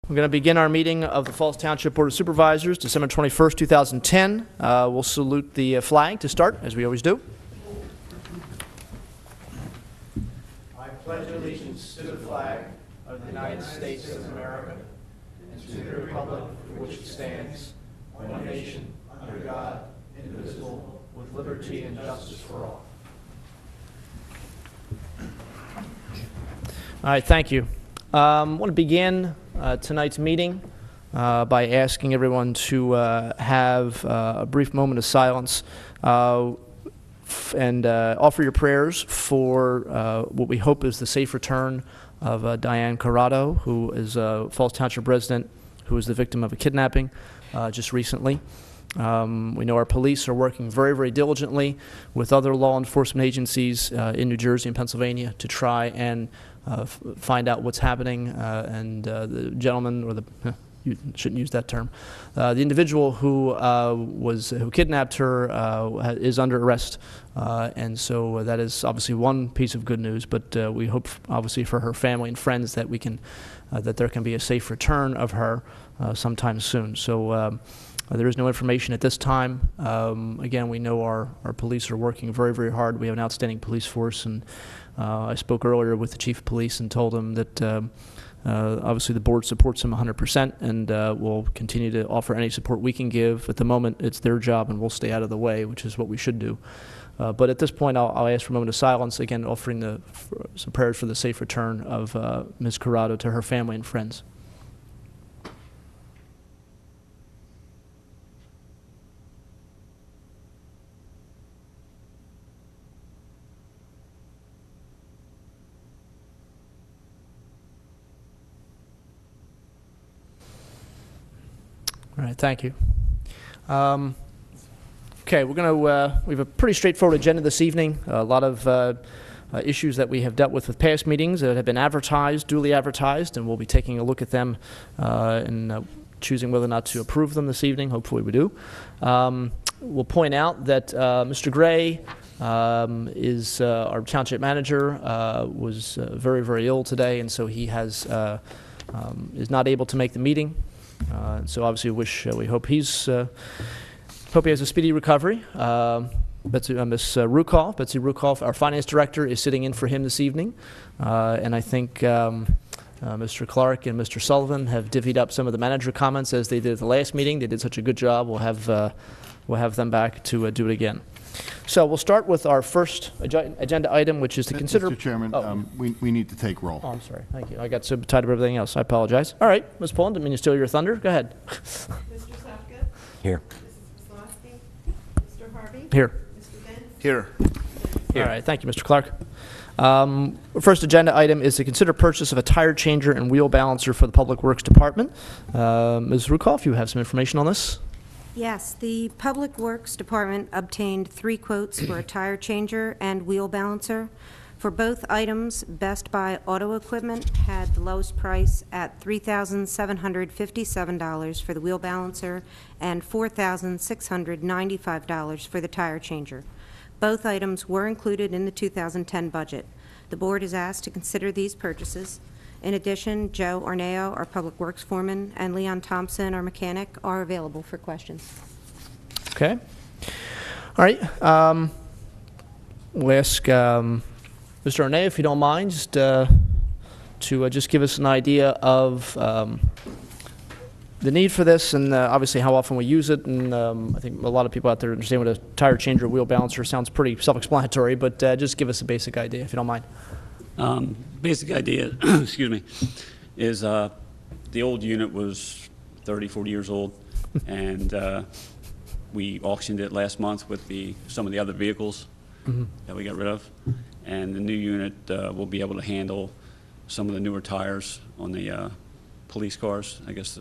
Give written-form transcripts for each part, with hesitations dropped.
We're going to begin our meeting of the Falls Township Board of Supervisors, December 21st, 2010. We'll salute the flag to start, as we always do. I pledge allegiance to the flag of the United States of America and to the republic for which it stands, one nation, under God, indivisible, with liberty and justice for all. All right, thank you. I want to begin tonight's meeting by asking everyone to have a brief moment of silence and offer your prayers for what we hope is the safe return of Diane Corrado, who is a Falls Township resident who was the victim of a kidnapping just recently. We know our police are working very, very diligently with other law enforcement agencies in New Jersey and Pennsylvania to try and find out what's happening, and the gentleman, or the you shouldn't use that term, the individual who kidnapped her is under arrest, and so that is obviously one piece of good news. But we hope, obviously, for her family and friends that we can that there can be a safe return of her sometime soon. So. There is no information at this time. Again, we know our police are working very, very hard. We have an outstanding police force, and I spoke earlier with the chief of police and told him that obviously the board supports him 100%, and we'll continue to offer any support we can give. At the moment, it's their job, and we'll stay out of the way, which is what we should do. But at this point, I'll ask for a moment of silence, again offering some prayers for the safe return of Ms. Corrado to her family and friends. All right, thank you. Okay, we have a pretty straightforward agenda this evening. A lot of issues that we have dealt with past meetings that have been duly advertised, and we'll be taking a look at them and choosing whether or not to approve them this evening. Hopefully we do. We'll point out that Mr. Gray is our township manager, was very, very ill today, and so he is not able to make the meeting. So obviously we hope he has a speedy recovery. Betsy Rukoff, our finance director, is sitting in for him this evening, and I think Mr. Clark and Mr. Sullivan have divvied up some of the manager comments as they did at the last meeting. They did such a good job. We'll have them back to do it again. So we'll start with our first agenda item, which is to consider... Mr. Chairman, we need to take roll. Oh, I'm sorry. Thank you. I got so tied up everything else. I apologize. All right, Ms. Pullen, didn't mean to steal your thunder. Go ahead. Mr. Safka? Here. Mrs. Kozlowski? Mr. Harvey? Here. Mr. Dent? Here. All right. Thank you, Mr. Clark. First agenda item is to consider purchase of a tire changer and wheel balancer for the Public Works Department. Ms. Rukoff, you have some information on this? Yes, the Public Works Department obtained 3 quotes for a tire changer and wheel balancer. For both items, Best Buy Auto Equipment had the lowest price at $3,757 for the wheel balancer and $4,695 for the tire changer. Both items were included in the 2010 budget. The board is asked to consider these purchases. In addition, Joe Arnao, our Public Works Foreman, and Leon Thompson, our mechanic, are available for questions. Okay. All right. We'll ask Mr. Arnao, if you don't mind, just to just give us an idea of the need for this, and obviously how often we use it. And I think a lot of people out there understand what a tire changer, wheel balancer sounds pretty self-explanatory, but just give us a basic idea, if you don't mind. Basic idea, excuse me, is the old unit was 30, 40 years old, and we auctioned it last month with some of the other vehicles that we got rid of, and the new unit will be able to handle some of the newer tires on the police cars. I guess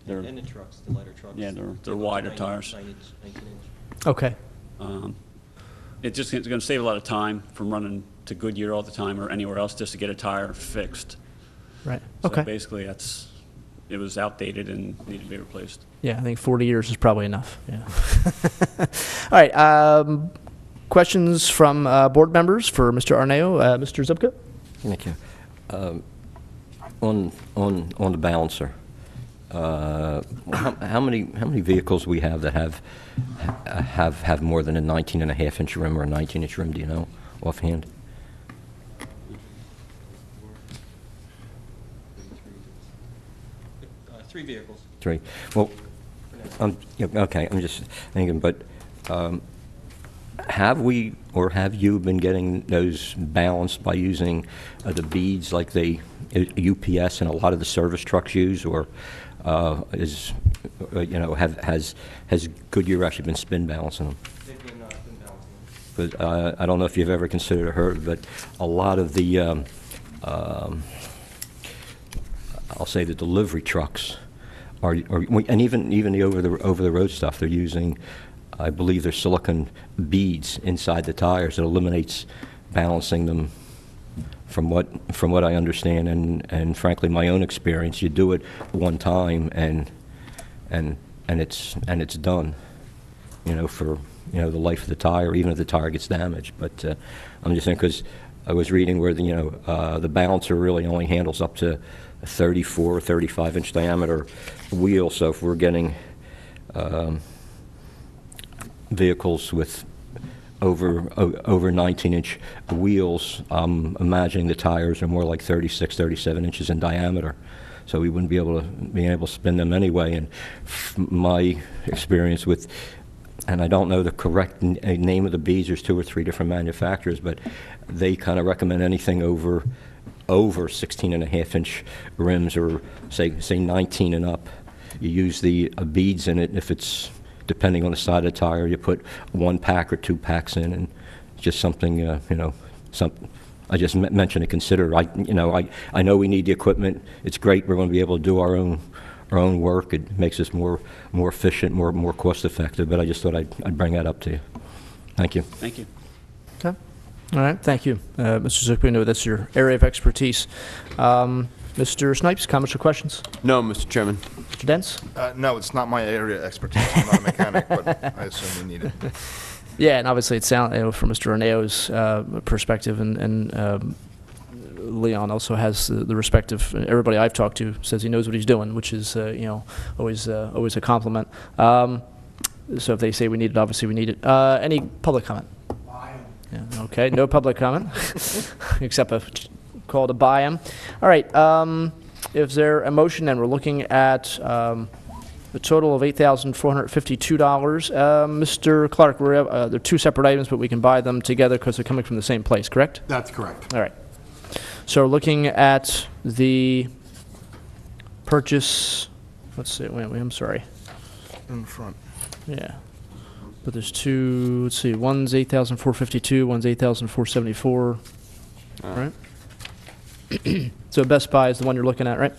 they're and the trucks, the lighter trucks. Yeah, they're wider tires. 19 inch. Okay. It's going to save a lot of time from running to Goodyear all the time or anywhere else just to get a tire fixed. Right. So Okay. basically, it was outdated and needed to be replaced. Yeah, I think 40 years is probably enough. Yeah. All right. Questions from board members for Mr. Arnao? Mr. Zupka? Thank you. On the balancer, How many vehicles we have that have more than a 19.5-inch rim or a 19-inch rim? Do you know offhand? Three vehicles. Three. Well, yeah, okay. I'm just thinking, but have we or have you been getting those balanced by using the beads like they UPS and a lot of the service trucks use, or has Goodyear actually been spin balancing them? They've been balancing. But I don't know if you've ever considered or heard, but a lot of the I'll say the delivery trucks are and even the over the road stuff, they're using, I believe, there's silicone beads inside the tires. It eliminates balancing them, from what I understand, and frankly my own experience. You do it one time and it's done, for the life of the tire, even if the tire gets damaged. But I'm just saying, because I was reading where the balancer really only handles up to a 34 or 35-inch diameter wheel. So if we're getting vehicles with over 19-inch wheels, I'm imagining the tires are more like 36, 37 inches in diameter. So we wouldn't be able to spin them anyway. And my experience with, and I don't know the correct name of the beads, there's 2 or 3 different manufacturers, but they kind of recommend anything over 16.5-inch rims, or say 19 and up. You use the beads in it. If it's depending on the side of the tire, you put 1 pack or 2 packs in, and it's just something, something I just mentioned to consider. I know we need the equipment. It's great. We're going to be able to do our own work. It makes us more efficient, more cost effective. But I just thought I'd bring that up to you. Thank you. Thank you. Okay. All right. Thank you. Mr. Zook, we know that's your area of expertise. Mr. Snipes, comments or questions? No, Mr. Chairman. Mr. Dents? No, it's not my area of expertise. I'm not a mechanic, but I assume we need it. Yeah, and obviously it sounds, from Mr. Arneo's perspective, and Leon also has the respective. Everybody I've talked to says he knows what he's doing, which is always a compliment. So if they say we need it, obviously we need it. Any public comment? Yeah, okay, no public comment, except a call to buy them. All right, is there a motion? Then we're looking at a total of $8,452. Mr. Clark, they're 2 separate items, but we can buy them together because they're coming from the same place, correct? That's correct. All right. So we're looking at the purchase. Let's see. Wait, I'm sorry. In front. Yeah. But there's 2. Let's see. One's 8,452. One's 8,474. All right. So Best Buy is the one you're looking at, right?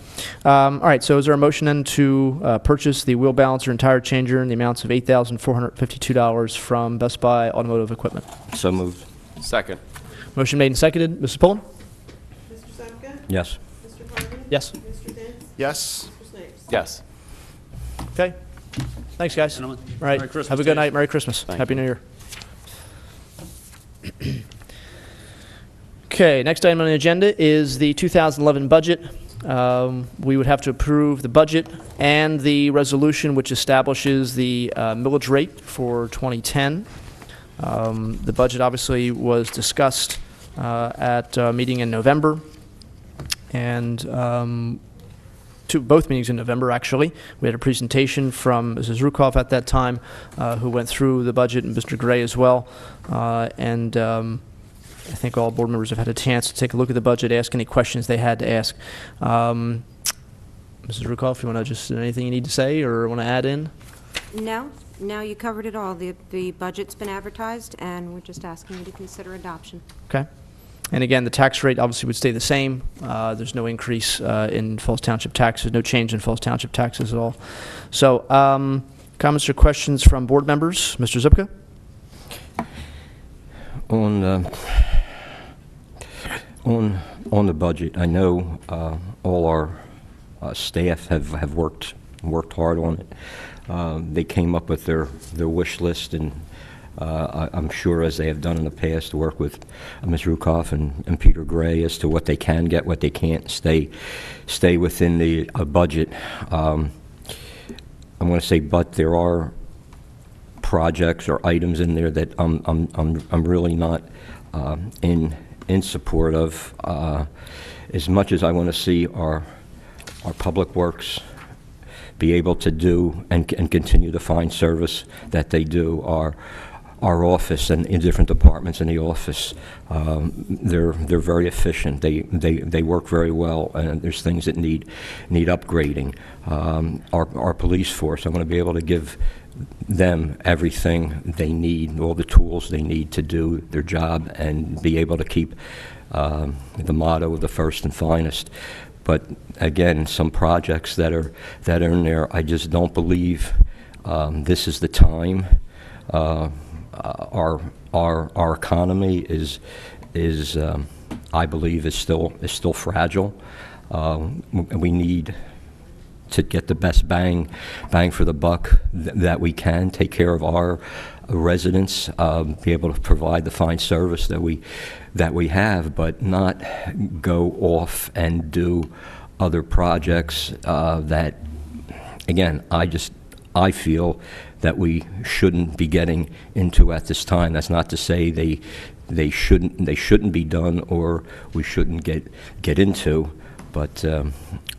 All right. So is there a motion then to purchase the wheel balancer and tire changer in the amounts of $8,452 from Best Buy Automotive Equipment? So moved. Second. Motion made and seconded. Mrs. Pullen? Mr. Zupka? Yes. Mr. Harvey? Yes. Mr. Dents? Yes. Mr. Snipes? Yes. Okay. Thanks, guys. Gentlemen, All right. Merry Christmas Have a to good you. night. Merry Christmas. Thank Happy you. New Year. Okay, next item on the agenda is the 2011 budget. We would have to approve the budget and the resolution which establishes the millage rate for 2010. The budget obviously was discussed at a meeting in November, and both meetings in November, actually. We had a presentation from Mrs. Rukoff at that time, who went through the budget, and Mr. Gray as well. I think all board members have had a chance to take a look at the budget, ask any questions they had to ask. Mrs. Rukoff, you want to just, anything you need to say or want to add in? No, you covered it all. The budget's been advertised, and we're just asking you to consider adoption. Okay. And again, the tax rate obviously would stay the same. There's no increase in Falls Township taxes, no change in Falls Township taxes at all. So, comments or questions from board members? Mr. Zupka? On the budget, I know all our staff have worked hard on it. They came up with their wish list, and I'm sure, as they have done in the past, to work with Ms. Rukoff and Peter Gray as to what they can get, what they can't, stay within the budget. I'm going to say, but there are projects or items in there that I'm really not in support of. As much as I want to see our public works be able to do and continue the fine service that they do, our office and in different departments in the office, they're very efficient. They work very well, and there's things that need upgrading. Our police force, I want to be able to give them everything they need, all the tools they need to do their job, and be able to keep the motto of the first and finest. But again, some projects that are in there, I just don't believe this is the time. Our economy is I believe is still fragile. We need to get the best bang for the buck that we can, take care of our residents, be able to provide the fine service that we have, but not go off and do other projects that, again, I feel that we shouldn't be getting into at this time. That's not to say they shouldn't be done or we shouldn't get into, but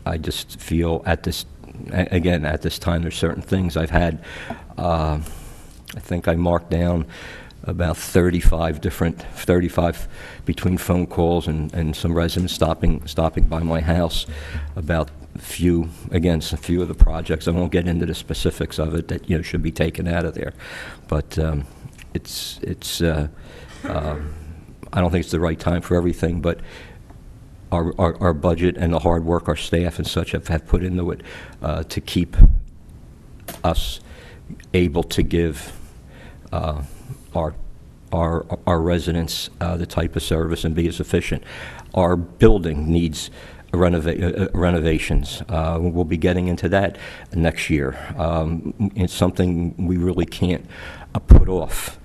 I just feel at this time there's certain things I've had. I think I marked down about 35 between phone calls and some residents stopping by my house about a few of the projects. I won't get into the specifics of it that should be taken out of there, but it's I don't think it's the right time for everything, but our budget and the hard work our staff and such have put into it to keep us able to give our residents the type of service and be as efficient. Our building needs renovations. We'll be getting into that next year. It's something we really can't put off.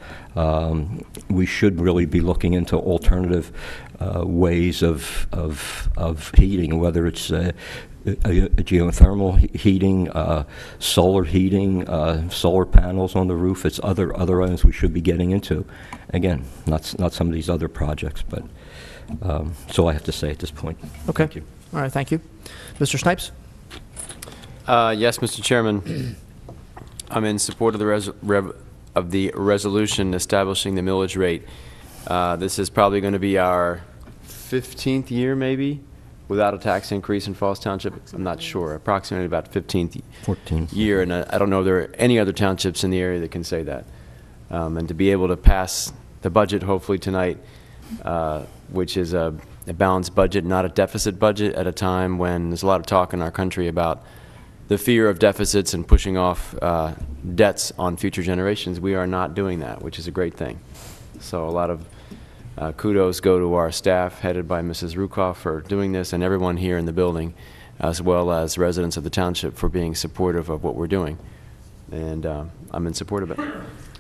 We should really be looking into alternative ways of heating, whether it's geothermal heating, solar heating, solar panels on the roof. It's other items we should be getting into. Again, not some of these other projects, but that's all I have to say at this point. Okay. Thank you. All right, thank you. Mr. Snipes? Yes, Mr. Chairman. I'm in support of the resolution establishing the millage rate. This is probably going to be our 15th year, maybe, without a tax increase in Falls Township. I'm not sure. Approximately about 15th 14. year, and I don't know if there are any other townships in the area that can say that. And to be able to pass the budget, hopefully tonight, which is a balanced budget, not a deficit budget, at a time when there's a lot of talk in our country about the fear of deficits and pushing off debts on future generations. We are not doing that, which is a great thing. So a lot of kudos go to our staff, headed by Mrs. Rukoff, for doing this, and everyone here in the building, as well as residents of the township, for being supportive of what we're doing. And I'm in support of it.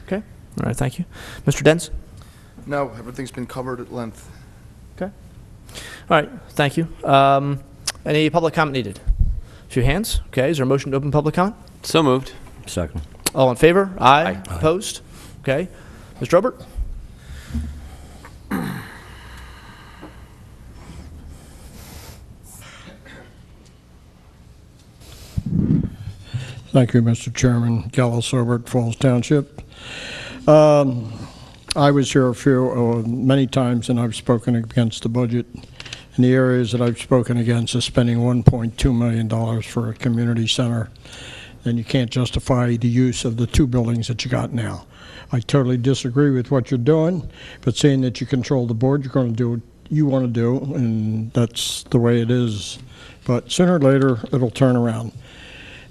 Okay. All right, thank you. Mr. Dens? No, everything's been covered at length. Okay. All right, thank you. Any public comment needed? A few hands. Okay, is there a motion to open public comment? So moved. Second. All in favor? Aye. Aye. Opposed? Okay. Mr. Robert? Thank you, Mr. Chairman. Gallo Sobert, Falls Township. I was here many times, and I've spoken against the budget. In the areas that I've spoken against is spending $1.2 million for a community center, and you can't justify the use of the two buildings that you got now. I totally disagree with what you're doing, but saying that you control the board, you're going to do what you want to do, and that's the way it is. But sooner or later, it'll turn around.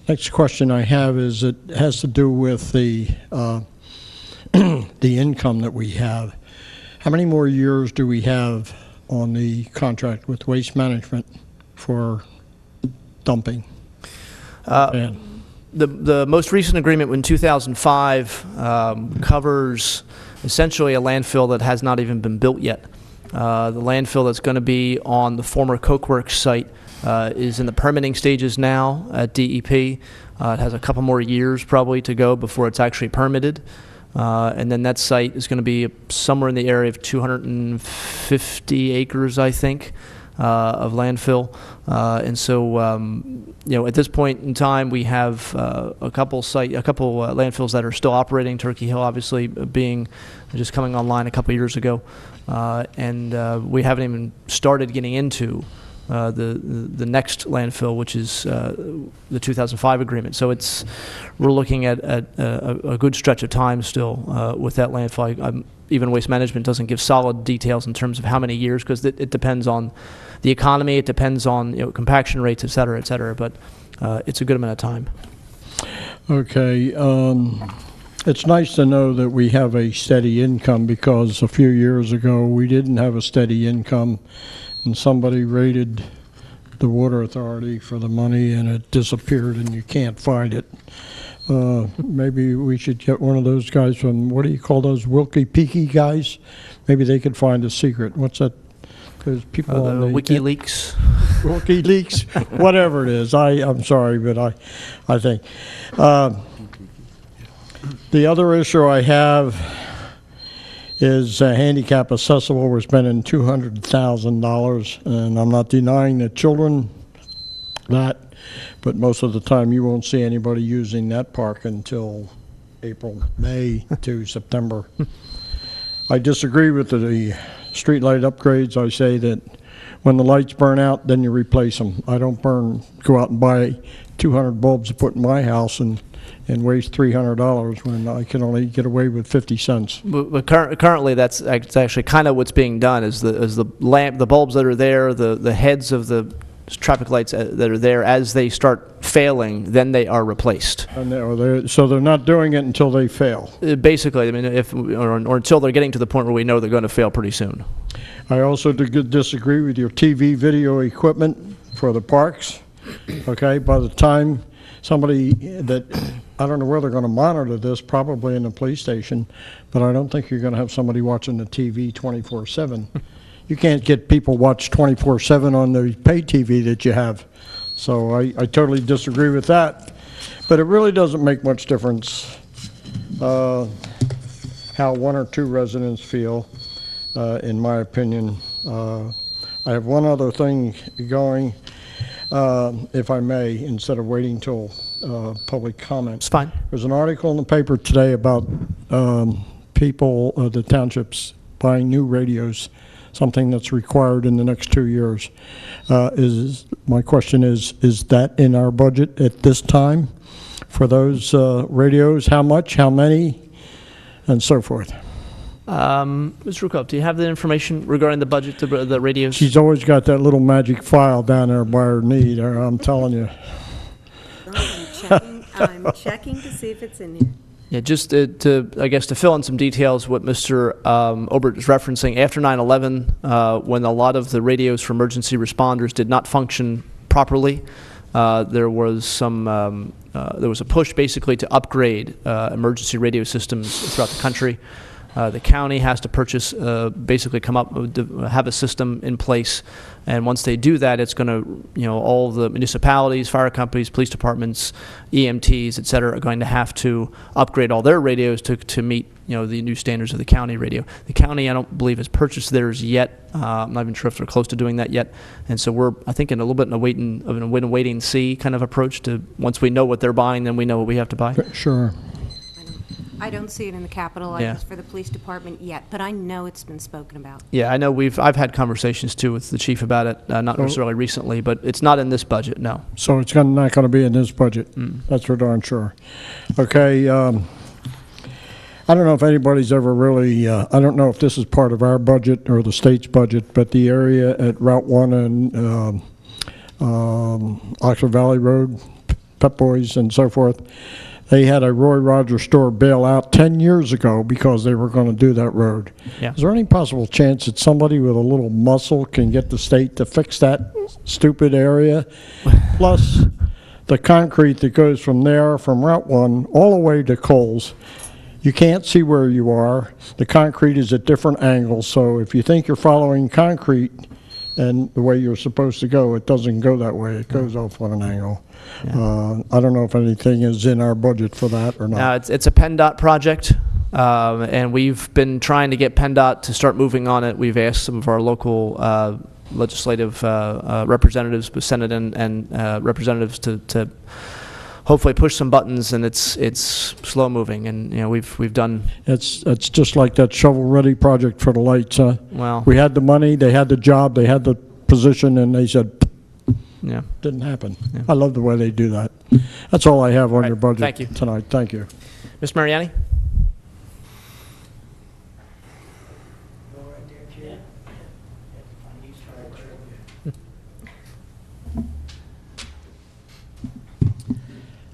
Next question I have is, it has to do with the the income that we have. How many more years do we have on the contract with Waste Management for dumping? the most recent agreement in 2005 covers essentially a landfill that has not even been built yet. The landfill that's going to be on the former Coke Works site is in the permitting stages now at DEP. It has a couple more years probably to go before it's actually permitted. And then that site is going to be somewhere in the area of 250 acres, I think, of landfill. And so, at this point in time, we have a couple landfills that are still operating. Turkey Hill, obviously, being just coming online a couple years ago, and we haven't even started getting into the next landfill, which is the 2005 agreement. So we're looking at a good stretch of time still with that landfill. Even Waste Management doesn't give solid details in terms of how many years, because it depends on the economy, it depends on compaction rates, et cetera, but it's a good amount of time. Okay. It's nice to know that we have a steady income, because a few years ago we didn't have a steady income, and somebody raided the Water Authority for the money and it disappeared and you can't find it. Maybe we should get one of those guys from, what do you call those, Wilkie Peaky guys? Maybe they could find a secret. What's that? There's people on the WikiLeaks. WikiLeaks, whatever it is. I'm sorry, but I think. The other issue I have is handicap accessible. We're spending $200,000, and I'm not denying the children that, but most of the time you won't see anybody using that park until April, May to September. I disagree with the street light upgrades. I say that when the lights burn out, then you replace them. I don't go out and buy 200 bulbs to put in my house and waste $300 when I can only get away with 50 cents. But currently, that's actually kind of what's being done. Is the bulbs that are there, the heads of the traffic lights that are there, as they start failing, then they are replaced. And so they're not doing it until they fail. Basically, I mean, or until they're getting to the point where we know they're going to fail pretty soon. I also disagree with your TV video equipment for the parks. Okay, by the time somebody that, I don't know where they're going to monitor this, probably in the police station, but I don't think you're going to have somebody watching the TV 24/7. You can't get people watch 24/7 on the pay TV that you have. So I totally disagree with that. But it really doesn't make much difference how one or two residents feel, in my opinion. I have one other thing going, if I may, instead of waiting till public comment. It's fine. There's an article in the paper today about people, the townships, buying new radios, something that's required in the next 2 years. My question is that in our budget at this time for those radios? How much, how many, and so forth? Mr. Rukoff, do you have the information regarding the budget, the radios? She's always got that little magic file down there by her knee there, I'm telling you. I'm checking to see if it's in here. Yeah, just I guess to fill in some details, what Mr. Obert is referencing, after 9/11, when a lot of the radios for emergency responders did not function properly, there was a push basically to upgrade emergency radio systems throughout the country. The county has to purchase, basically come up with, have a system in place, and once they do that, it's going to, all the municipalities, fire companies, police departments, EMTs, et cetera, are going to have to upgrade all their radios to meet, the new standards of the county radio. The county, I don't believe, has purchased theirs yet. I'm not even sure if they're close to doing that yet, and so we're, I think, in a little bit in a wait and see kind of approach to, once we know what they're buying, then we know what we have to buy. Sure. I don't see it in the capital items for the police department yet, but I know it's been spoken about. Yeah, I know I've had conversations too with the chief about it, not necessarily recently, but it's not in this budget, no. So it's not going to be in this budget. That's for darn sure. Okay, I don't know if anybody's ever really, I don't know if this is part of our budget or the state's budget, but the area at Route 1 and Oxford Valley Road, Pep Boys and so forth, they had a Roy Rogers store bail out 10 years ago because they were going to do that road. Yeah. Is there any possible chance that somebody with a little muscle can get the state to fix that stupid area? Plus, the concrete that goes from there, from Route 1, all the way to Coles. You can't see where you are. The concrete is at different angles, so if you think you're following concrete and the way you're supposed to go, it doesn't go that way. It goes off on an angle. I don't know if anything is in our budget for that or not. Now, it's a PennDOT project, and we've been trying to get PennDOT to start moving on it. We've asked some of our local legislative representatives, Senate and representatives to hopefully push some buttons, and it's slow moving, and we've done. It's just like that shovel-ready project for the lights. Well, we had the money, they had the job, they had the position, and they said, yeah, didn't happen. Yeah. I love the way they do that. That's all I have on your budget thank you. Tonight. Thank you. Ms. Mariani?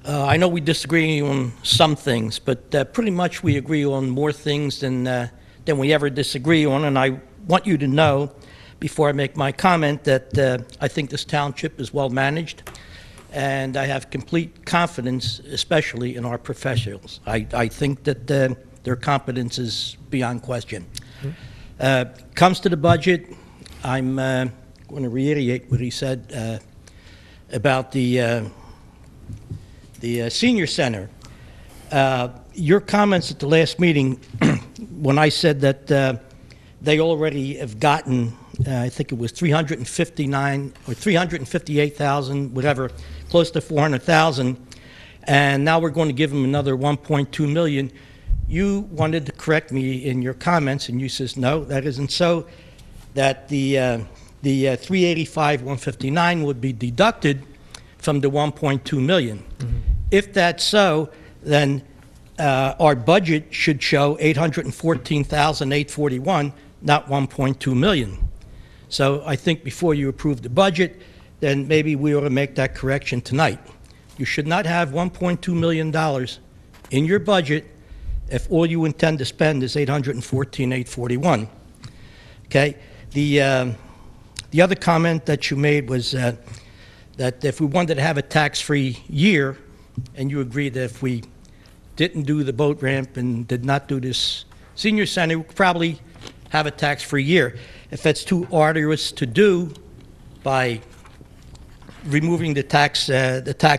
I know we disagree on some things, but pretty much we agree on more things than we ever disagree on. And I want you to know, before I make my comment, that I think this township is well managed, and I have complete confidence, especially in our professionals. I think that their competence is beyond question. Comes to the budget, I'm going to reiterate what he said about the senior center. Your comments at the last meeting, when I said that they already have gotten, I think it was 359 or 358,000, whatever, close to 400,000, and now we're going to give them another 1.2 million. You wanted to correct me in your comments, and you says no, that isn't so. That the 385, 159 would be deducted from the 1.2 million. Mm-hmm. If that's so, then our budget should show 814,841, not 1.2 million. So I think before you approve the budget, then maybe we ought to make that correction tonight. You should not have $1.2 million in your budget if all you intend to spend is 814,841. Okay. The other comment that you made was that if we wanted to have a tax-free year, and you agree that if we didn't do the boat ramp and did not do this senior center, we could probably have a tax-free year. If that's too arduous to do by removing the tax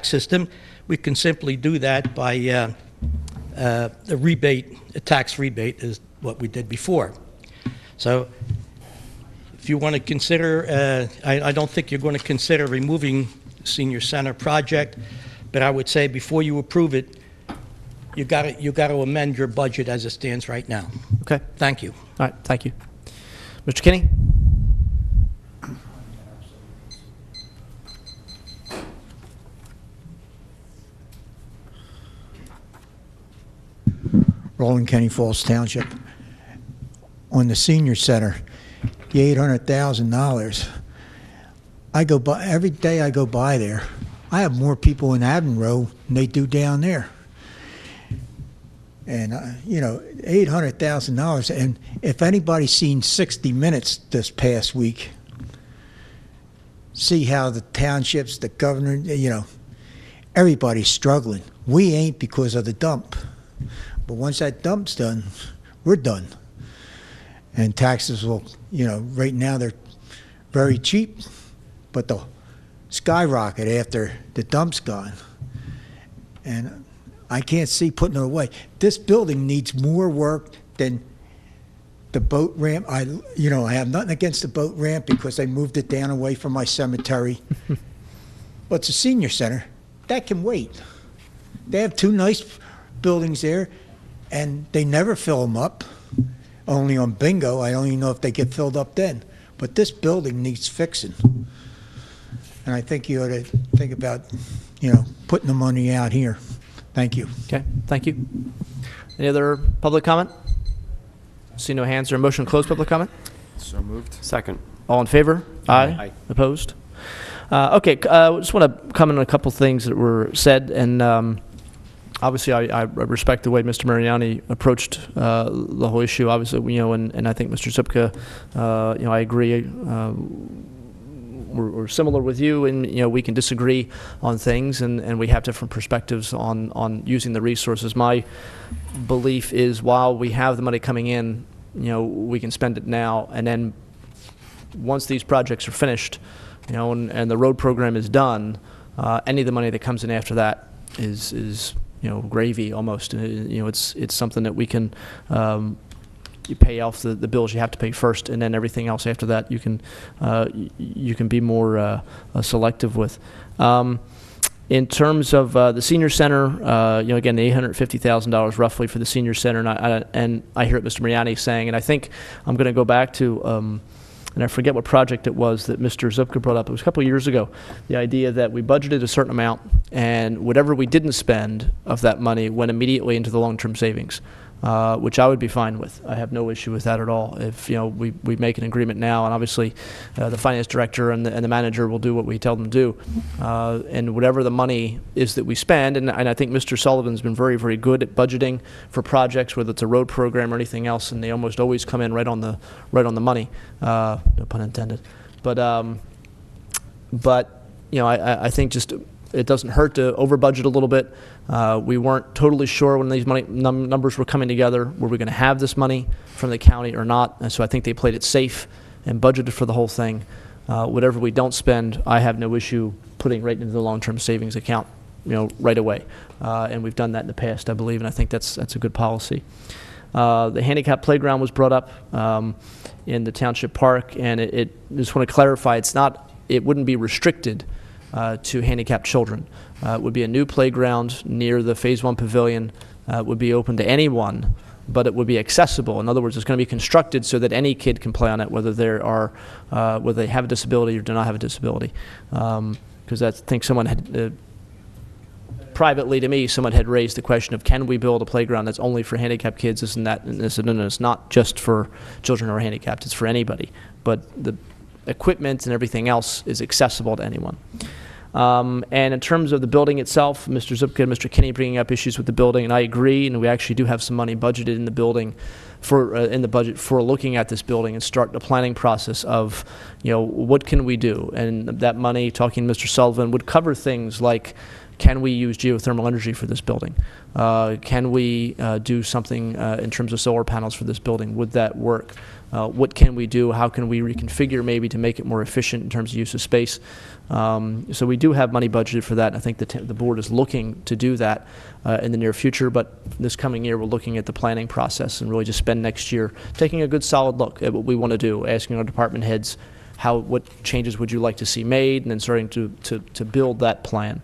system, we can simply do that by a tax rebate is what we did before. So if you want to consider, I don't think you're going to consider removing the senior center project, but I would say before you approve it, you got to amend your budget as it stands right now. Okay. Thank you. All right. Thank you. Mr. Kinney? Roland County Falls Township. On the senior center, the $800,000. I go by every day. I go by there. I have more people in Admin Row than they do down there. And $800,000. And if anybody's seen 60 Minutes this past week, see how the townships, the governor, everybody's struggling. We ain't because of the dump. But once that dump's done, we're done. And taxes will, right now they're very cheap, but they'll skyrocket after the dump's gone. And I can't see putting it away. This building needs more work than the boat ramp. I have nothing against the boat ramp because they moved it down away from my cemetery. But it's a senior center. That can wait. They have two nice buildings there, and they never fill them up. Only on bingo, I don't even know if they get filled up then. But this building needs fixing. And I think you ought to think about, putting the money out here. Thank you. Okay, thank you. Any other public comment? See no hands or motion to close public comment? So moved. Second. All in favor? Aye. Aye. Opposed? Okay, just want to comment on a couple things that were said, and obviously I respect the way Mr. Mariani approached the whole issue. Obviously, and I think Mr. Zipka, I agree we're similar with you, and we can disagree on things, and we have different perspectives on using the resources. My belief is while we have the money coming in, we can spend it now, and then once these projects are finished, and the road program is done, any of the money that comes in after that is gravy almost. It's something that we can you pay off the bills you have to pay first, and then everything else after that you can be more selective with. In terms of the senior center, again, the $850,000 roughly for the senior center, and I hear what Mr. Mariani is saying, and I think I'm going to go back to, and I forget what project it was that Mr. Zupka brought up. It was a couple of years ago, the idea that we budgeted a certain amount, and whatever we didn't spend of that money went immediately into the long-term savings, which I would be fine with. I have no issue with that at all. If we make an agreement now, and obviously the finance director and the manager will do what we tell them to do, and whatever the money is that we spend, and I think Mr. Sullivan's been very, very good at budgeting for projects, whether it's a road program or anything else, and they almost always come in right on the money. No pun intended. But I think just it doesn't hurt to over budget a little bit. We weren't totally sure when these numbers were coming together, were we going to have this money from the county or not, and so I think they played it safe and budgeted for the whole thing. Whatever we don't spend, I have no issue putting right into the long-term savings account, right away. And we've done that in the past, I believe, and I think that's a good policy. The handicap playground was brought up in the Township Park, and it just want to clarify, it wouldn't be restricted to handicapped children. It would be a new playground near the Phase 1 pavilion. It would be open to anyone, but it would be accessible. In other words, it's going to be constructed so that any kid can play on it, whether they have a disability or do not have a disability. Because I think someone had, privately to me, someone had raised the question of, can we build a playground that's only for handicapped kids? Isn't that? And I said, no, it's not just for children who are handicapped. It's for anybody. But the equipment and everything else is accessible to anyone. And in terms of the building itself, Mr. Zupka and Mr. Kinney bringing up issues with the building, and I agree, and we actually do have some money budgeted in the building in the budget for looking at this building and start the planning process of, what can we do? And that money, talking to Mr. Sullivan, would cover things like, can we use geothermal energy for this building? Can we do something in terms of solar panels for this building? Would that work? What can we do? How can we reconfigure maybe to make it more efficient in terms of use of space? So we do have money budgeted for that. And I think the board is looking to do that in the near future. But this coming year, we're looking at the planning process and really just spend next year taking a good solid look at what we want to do, asking our department heads what changes would you like to see made, and then starting to build that plan.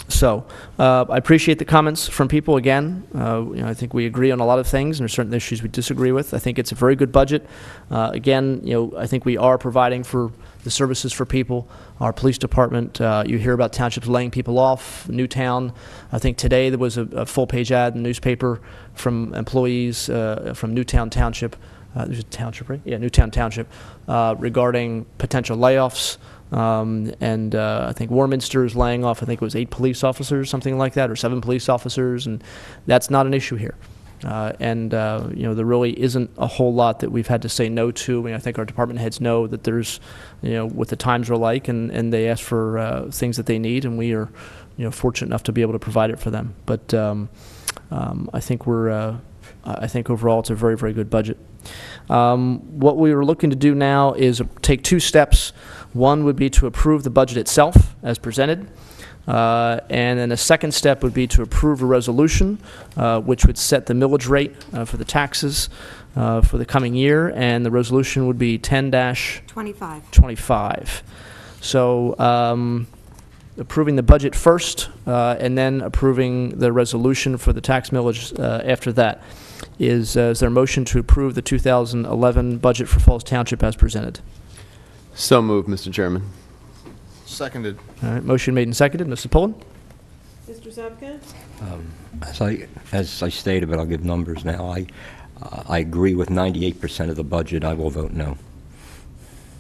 So I appreciate the comments from people again. I think we agree on a lot of things, and there's certain issues we disagree with. I think it's a very good budget. Again, I think we are providing for the services for people. Our police department, you hear about townships laying people off. Newtown, I think today there was a full-page ad in the newspaper from employees from Newtown Township. There's a township, right? Yeah, Newtown Township, regarding potential layoffs. I think Warminster is laying off, I think it was 8 police officers, something like that, or 7 police officers, and that's not an issue here. There really isn't a whole lot that we've had to say no to. I mean, I think our department heads know that there's, what the times are like, and they ask for things that they need, and we are, fortunate enough to be able to provide it for them. But I think I think overall it's a very, very good budget. What we are looking to do now is take 2 steps. One would be to approve the budget itself as presented. And then the second step would be to approve a resolution which would set the millage rate for the taxes for the coming year. And the resolution would be 10-25. So approving the budget first and then approving the resolution for the tax millage after that. Is there a motion to approve the 2011 budget for Falls Township as presented? So moved, Mr. Chairman. Seconded. All right, motion made and seconded. Mrs. Pullen? Mr. Zupka? As I stated, but I'll give numbers now. I agree with 98% of the budget. I will vote no.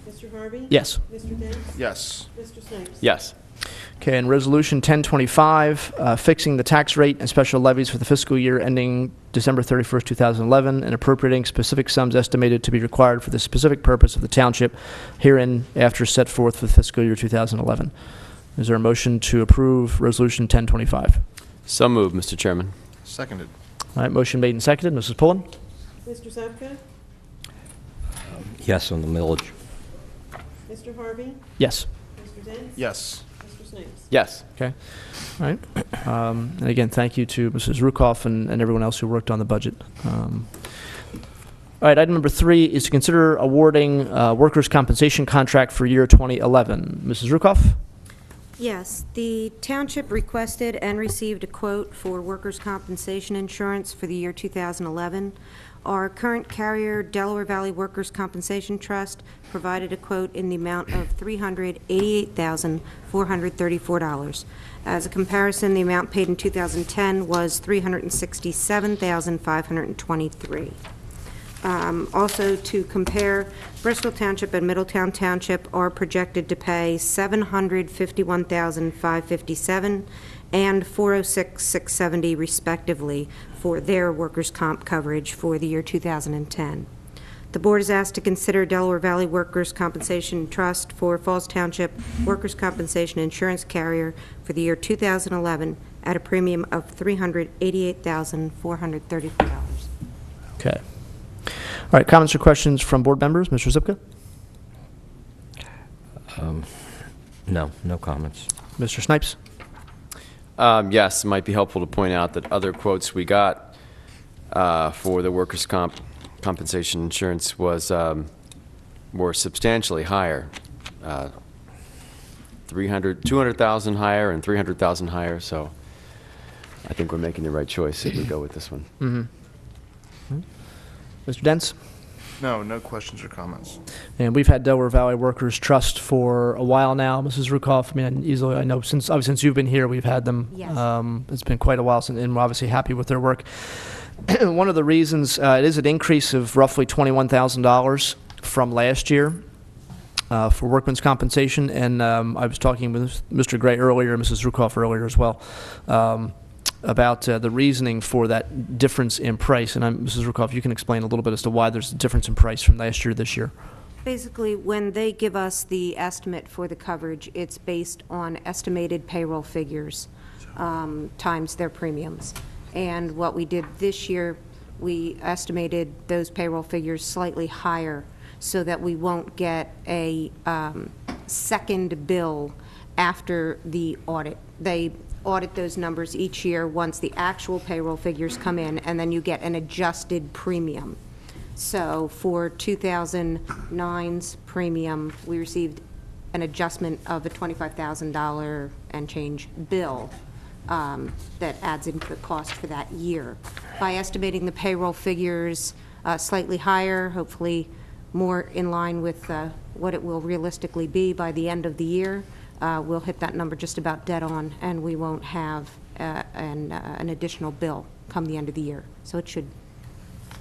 Mr. Harvey? Yes. Mr. Dents? Yes. Mr. Snipes? Yes. Okay, and Resolution 1025, fixing the tax rate and special levies for the fiscal year ending December 31st, 2011, and appropriating specific sums estimated to be required for the specific purpose of the township, herein after set forth for the fiscal year 2011. Is there a motion to approve Resolution 1025? So moved, Mr. Chairman. Seconded. All right, motion made and seconded. Mrs. Pullen? Mr. Zupka? Yes on the millage. Mr. Harvey? Yes. Mr. Dents? Yes. Mr. Snipes? Yes. Okay. All right. And again, thank you to Mrs. Rukoff and everyone else who worked on the budget. All right, item number 3 is to consider awarding workers' compensation contract for year 2011. Mrs. Rukoff? Yes, the township requested and received a quote for workers' compensation insurance for the year 2011. Our current carrier, Delaware Valley Workers' Compensation Trust, provided a quote in the amount of $388,434. As a comparison, the amount paid in 2010 was $367,523. Also, to compare, Bristol Township and Middletown Township are projected to pay $751,557 and $406,670 respectively for their workers' comp coverage for the year 2010. The board is asked to consider Delaware Valley Workers' Compensation Trust for Falls Township Workers' Compensation Insurance Carrier for the year 2011 at a premium of $388,434. Okay. All right, comments or questions from board members? Mr. Zupka? No comments. Mr. Snipes? Yes, it might be helpful to point out that other quotes we got for the workers' compensation insurance were substantially higher, 200,000 higher and 300,000 higher. So I think we're making the right choice if we go with this one. Mm-hmm. Mr. Dents? No questions or comments. And we've had Delaware Valley Workers Trust for a while now, Mrs. Rukoff. I mean, I know since you've been here, we've had them. Yes. It's been quite a while, and we're obviously happy with their work. One of the reasons, it is an increase of roughly $21,000 from last year for workman's compensation, and I was talking with Mr. Gray earlier, Mrs. Rukoff earlier as well, about the reasoning for that difference in price. And Mrs. Rukoff, you can explain a little bit as to why there's a difference in price from last year to this year. Basically, when they give us the estimate for the coverage, it's based on estimated payroll figures times their premiums. And what we did this year, we estimated those payroll figures slightly higher so that we won't get a second bill after the audit. They audit those numbers each year once the actual payroll figures come in, and then you get an adjusted premium. So for 2009's premium, we received an adjustment of a $25,000 and change bill that adds into the cost for that year. By estimating the payroll figures slightly higher, hopefully more in line with what it will realistically be by the end of the year, we'll hit that number just about dead on, and we won't have an additional bill come the end of the year. So it should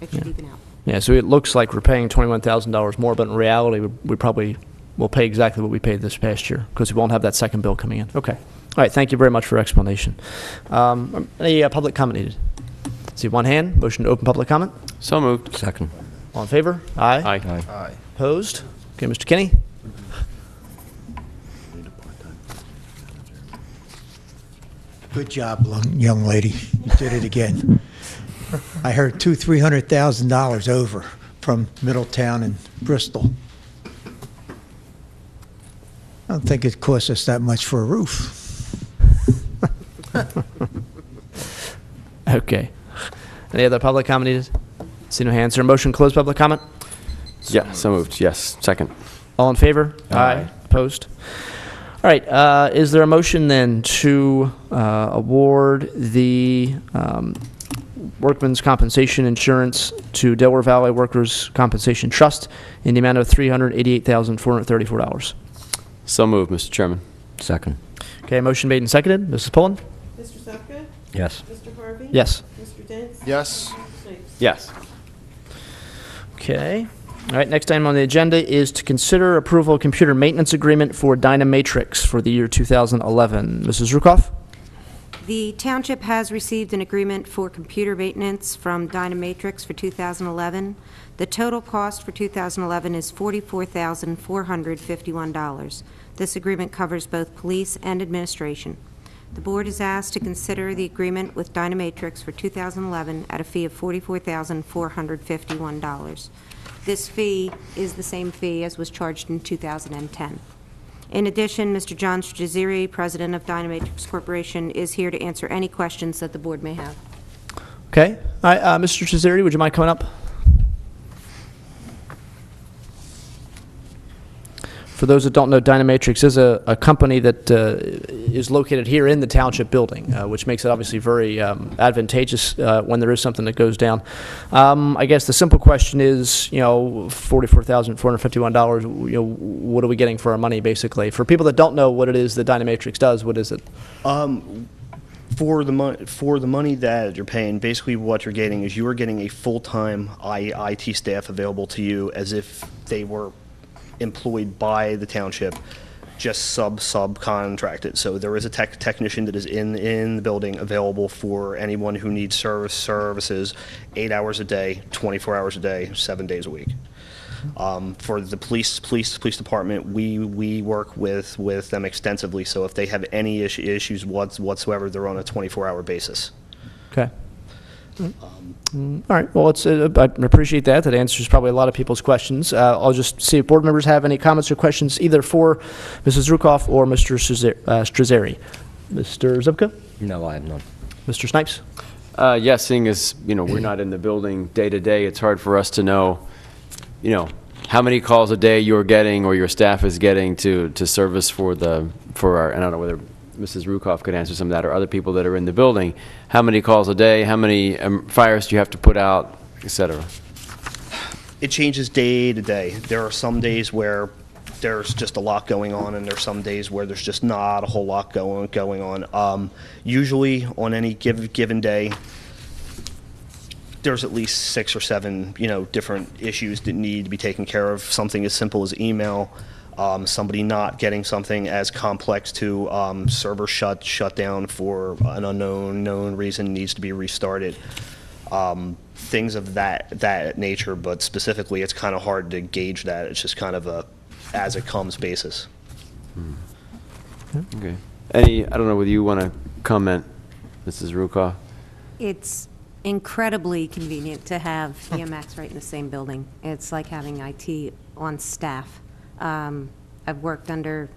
even out. Yeah, so it looks like we're paying $21,000 more, but in reality, we probably will pay exactly what we paid this past year because we won't have that second bill coming in. Okay. All right, thank you very much for your explanation. Any public comment needed? See one hand. Motion to open public comment. So moved. Second. All in favor? Aye. Aye. Aye. Opposed? Okay, Mr. Kinney? Good job, young lady. You did it again. I heard $300,000 over from Middletown and Bristol. I don't think it cost us that much for a roof. Okay. Any other public comment needed? See no hands. Is there a motion to close public comment? Yeah, so moved. Yes. Second. All in favor? Aye. Opposed? All right. Is there a motion then to award the workman's compensation insurance to Delaware Valley Workers' Compensation Trust in the amount of $388,434? So moved, Mr. Chairman. Second. Okay, motion made and seconded. Mrs. Pullen? Mr. Zupka? Yes. Mr. Harvey? Yes. Mr. Dents? Yes. Mr. Snipes? Yes. Okay. All right, next item on the agenda is to consider approval of computer maintenance agreement for Dynamatrix for the year 2011. Mrs. Rukoff? The Township has received an agreement for computer maintenance from Dynamatrix for 2011. The total cost for 2011 is $44,451. This agreement covers both police and administration. The Board is asked to consider the agreement with Dynamatrix for 2011 at a fee of $44,451. This fee is the same fee as was charged in 2010. In addition, Mr. John Strazzeri, President of Dynamatrix Corporation, is here to answer any questions that the Board may have. Okay. All right, Mr. Strazzeri, would you mind coming up? For those that don't know, Dynamatrix is a company that is located here in the Township building, which makes it obviously very advantageous when there is something that goes down. I guess the simple question is, $44,451, what are we getting for our money, basically? For people that don't know what it is that Dynamatrix does, what is it? For the money that you're paying, basically what you're getting is you are getting a full-time IT staff available to you as if they were employed by the Township, just subcontracted. So there is a technician that is in the building available for anyone who needs services 8 hours a day, 24 hours a day, 7 days a week. For the police department, we work with them extensively. So if they have any issues whatsoever, they're on a 24-hour basis. Okay. All right. Well, I appreciate that. That answers probably a lot of people's questions. I'll just see if board members have any comments or questions either for Mrs. Rukoff or Mr. Strazzeri. Mr. Zupka? No, I have none. Mr. Snipes? Yes, seeing as, we're not in the building day to day, it's hard for us to know, how many calls a day you're getting or your staff is getting to service for our, I don't know whether Mrs. Rukoff could answer some of that, or other people that are in the building. How many calls a day? How many fires do you have to put out, et cetera? It changes day to day. There are some days where there's just a lot going on, and there's some days where there's just not a whole lot going on. Usually, on any given day, there's at least 6 or 7, different issues that need to be taken care of. Something as simple as email. Somebody not getting something as complex to server shut down for an unknown reason needs to be restarted. Things of that nature, but specifically it's kind of hard to gauge that. It's just kind of a as it comes basis. Okay. I don't know whether you want to comment, Mrs. Rukoff? It's incredibly convenient to have EMX right in the same building. It's like having IT on staff. I've worked under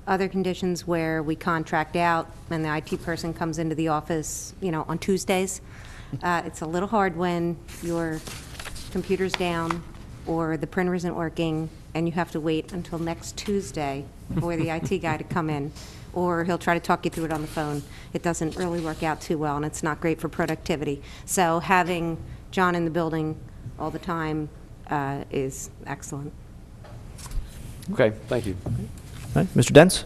other conditions where we contract out and the IT person comes into the office, on Tuesdays. It's a little hard when your computer's down or the printer isn't working and you have to wait until next Tuesday for the IT guy to come in, or he'll try to talk you through it on the phone. It doesn't really work out too well, and it's not great for productivity. So having John in the building all the time is excellent. Okay, thank you. All right. Mr. Dents?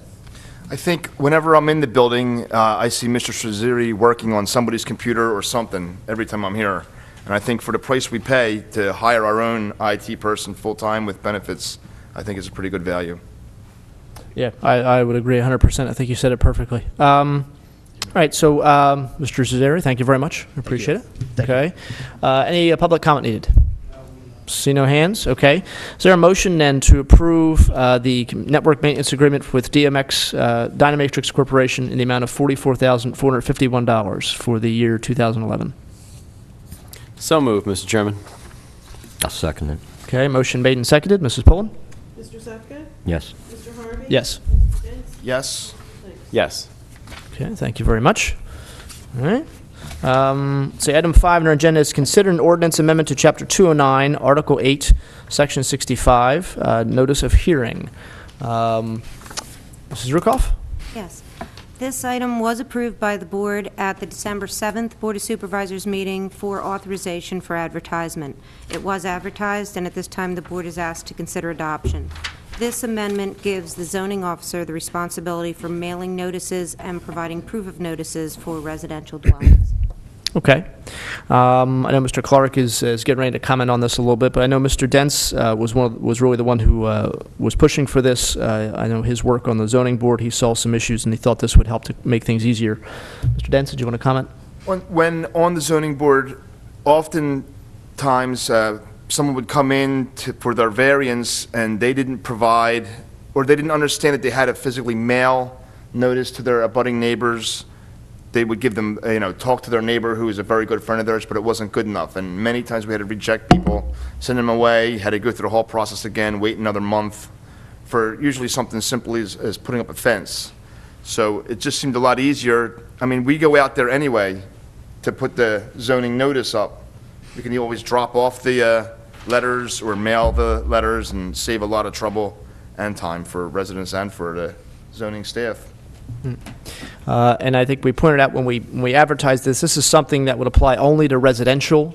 I think whenever I'm in the building, I see Mr. Strazzeri working on somebody's computer or something every time I'm here. And I think for the price we pay to hire our own IT person full-time with benefits, I think it's a pretty good value. Yeah, I would agree 100%. I think you said it perfectly. All right, so Mr. Strazzeri, thank you very much. I appreciate it. Okay. Any public comment needed? See no hands. Okay. Is there a motion then to approve the network maintenance agreement with Dynamatrix Corporation in the amount of $44,451 for the year 2011? So moved, Mr. Chairman. I'll second it. Okay. Motion made and seconded. Mrs. Pullen? Mr. Zupka? Yes. Mr. Harvey? Yes. Mr. Dents? Yes? Thanks. Yes. Okay. Thank you very much. All right. So item 5 on our agenda is consider an ordinance amendment to Chapter 209, Article 8, Section 65, Notice of Hearing. Mrs. Rukoff? Yes. This item was approved by the board at the December 7th Board of Supervisors meeting for authorization for advertisement. It was advertised, and at this time the board is asked to consider adoption. This amendment gives the zoning officer the responsibility for mailing notices and providing proof of notices for residential dwellings. Okay. I know Mr. Clark is getting ready to comment on this a little bit, but I know Mr. Dents was really the one who was pushing for this. I know his work on the zoning board, he saw some issues, and he thought this would help to make things easier. Mr. Dents, did you want to comment? When on the zoning board, oftentimes someone would come in for their variance and they didn't provide, or they didn't understand that they had to physically mail notice to their abutting neighbors. They would give them, talk to their neighbor who is a very good friend of theirs, but it wasn't good enough. And many times we had to reject people, send them away, had to go through the whole process again, wait another month for usually something simple as putting up a fence. So it just seemed a lot easier. I mean, we go out there anyway to put the zoning notice up. We can always drop off the letters or mail the letters and save a lot of trouble and time for residents and for the zoning staff. And I think we pointed out when we advertised this is something that would apply only to residential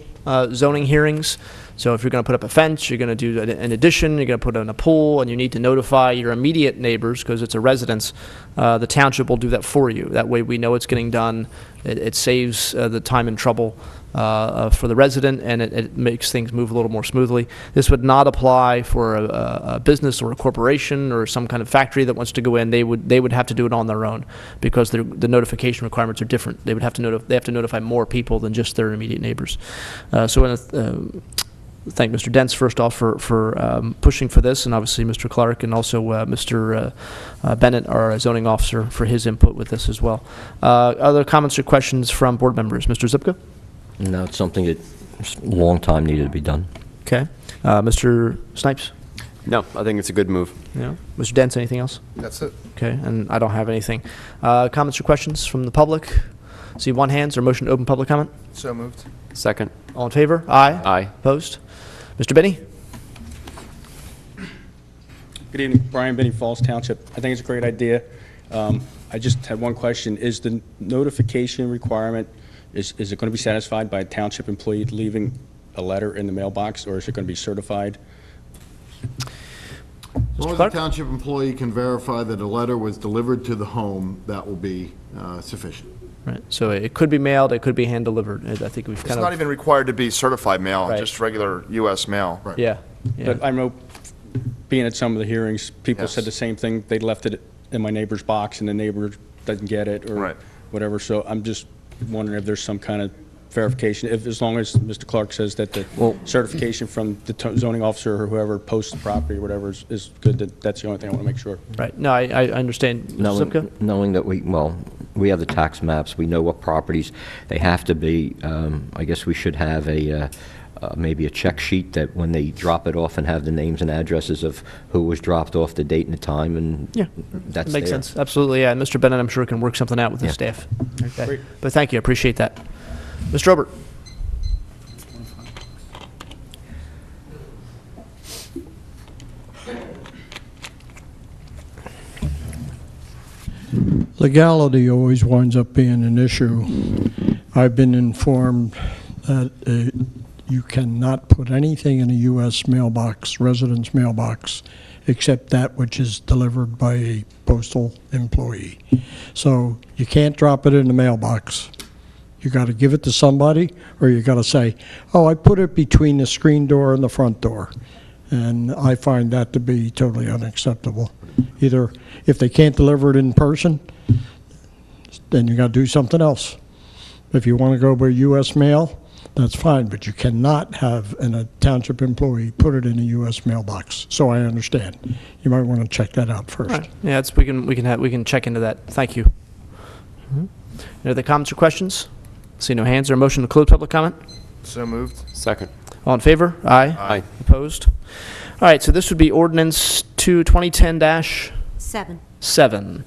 zoning hearings. So if you're going to put up a fence, you're going to do an addition, you're going to put in a pool, and you need to notify your immediate neighbors because it's a residence, the township will do that for you. That way we know it's getting done. It saves the time and trouble for the resident, and it makes things move a little more smoothly. This would not apply for a business or a corporation or some kind of factory that wants to go in. They would have to do it on their own because the notification requirements are different. They would have to they have to notify more people than just their immediate neighbors. So I want to thank Mr. Dents first off for pushing for this, and obviously Mr. Clark and also Mr. Bennett, our zoning officer, for his input with this as well. Other comments or questions from board members? Mr. Zipka? No, it's something that a long time needed to be done. Okay. Mr. Snipes? No, I think it's a good move. Yeah. Mr. Dents, anything else? That's it. Okay, and I don't have anything. Comments or questions from the public? See one hand, or motion to open public comment? So moved. Second. All in favor? Aye. Aye. Opposed? Mr. Benny? Good evening, Brian Benny, Falls Township. I think it's a great idea. I just had one question. Is the notification requirement, is it going to be satisfied by a township employee leaving a letter in the mailbox, or is it going to be certified? As long as the township employee can verify that a letter was delivered to the home, that will be sufficient. Right. So it could be mailed, it could be hand delivered. I think we've It's kind not of. even required to be certified mail, Right. just regular U.S. mail. Right. Yeah. Yeah. But I know, being at some of the hearings, people Yes. said the same thing. They left it in my neighbor's box, and the neighbor doesn't get it, or Right. whatever. So I'm just wondering if there's some kind of verification, as long as Mr. Clark says that the certification from the zoning officer or whoever posts the property or whatever is good, that's the only thing I want to make sure. Right. No, I understand. Mr. Zipka? Knowing that we have the tax maps, we know what properties they have to be. I guess we should have maybe a check sheet that when they drop it off and have the names and addresses of who was dropped off, the date and the time, and Yeah, that's makes there. sense. Absolutely, yeah. And Mr. Bennett, I'm sure, can work something out with the Yeah. staff. Okay. Great. But thank you, I appreciate that. Mr. Obert? Legality always winds up being an issue. I've been informed that you cannot put anything in a U.S. mailbox, residence mailbox, except that which is delivered by a postal employee. So you can't drop it in the mailbox. You got to give it to somebody, or you got to say, oh, I put it between the screen door and the front door. And I find that to be totally unacceptable. Either if they can't deliver it in person, then you got to do something else. If you want to go by U.S. mail, that's fine, but you cannot have a township employee put it in a U.S. mailbox. So I understand. You might want to check that out first. Right. Yeah, we can check into that. Thank you. Any other comments or questions? See no hands. Or a motion to close public comment? So moved. Second. All in favor? Aye. Aye. Opposed? All right, so this would be ordinance 2010-7,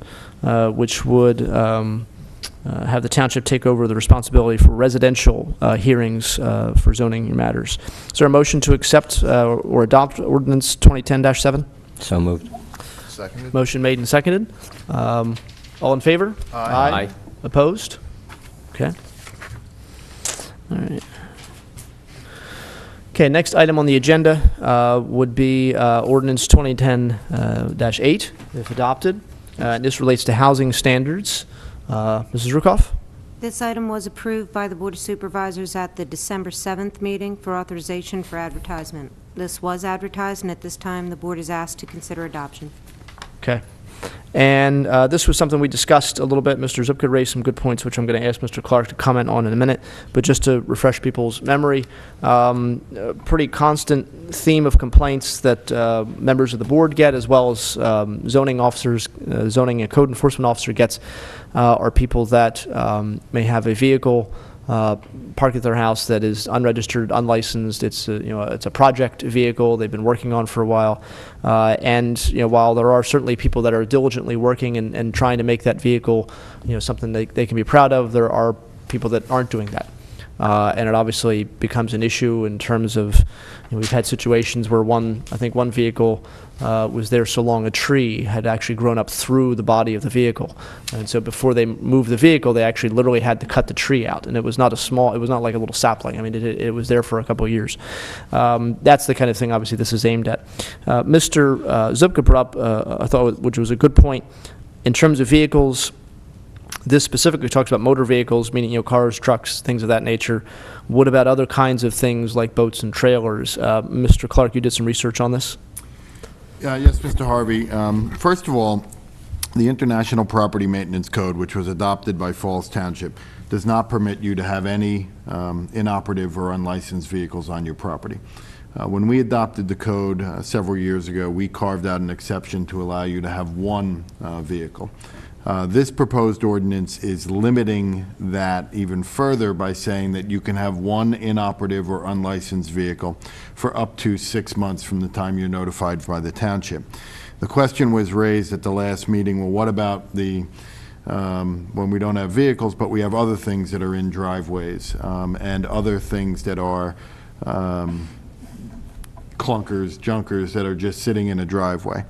which would have the township take over the responsibility for residential hearings for zoning matters. Is there a motion to accept or adopt ordinance 2010-7? So moved. Seconded. Motion made and seconded. All in favor? Aye. Opposed? Okay. All right. Okay, next item on the agenda would be ordinance 2010-8, if adopted. And this relates to housing standards. Mrs. Rukoff? This item was approved by the Board of Supervisors at the December 7th meeting for authorization for advertisement. This was advertised, and at this time, the Board is asked to consider adoption. Okay. And this was something we discussed a little bit. Mr. Zupka raised some good points, which I'm going to ask Mr. Clark to comment on in a minute. But just to refresh people's memory, a pretty constant theme of complaints that members of the board get, as well as zoning officers, zoning and code enforcement officer gets, are people that may have a vehicle parked at their house that is unregistered, unlicensed. It's it's a project vehicle they've been working on for a while, and while there are certainly people that are diligently working and trying to make that vehicle something they can be proud of, there are people that aren't doing that. And it obviously becomes an issue in terms of, we've had situations where I think one vehicle was there so long a tree had actually grown up through the body of the vehicle. And so before they moved the vehicle, they actually literally had to cut the tree out. And it was not it was not like a little sapling. I mean, it was there for a couple of years. That's the kind of thing, obviously, this is aimed at. Mr. Zupka brought up, I thought, which was a good point, in terms of vehicles. This specifically talks about motor vehicles, meaning cars, trucks, things of that nature. What about other kinds of things like boats and trailers? Mr. Clark, you did some research on this? Yes, Mr. Harvey. First of all, the International Property Maintenance Code, which was adopted by Falls Township, does not permit you to have any inoperative or unlicensed vehicles on your property. When we adopted the code several years ago, we carved out an exception to allow you to have one vehicle. This proposed ordinance is limiting that even further by saying that you can have one inoperative or unlicensed vehicle for up to 6 months from the time you're notified by the township. The question was raised at the last meeting, well, what about when we don't have vehicles, but we have other things that are in driveways and other things that are clunkers, junkers that are just sitting in a driveway.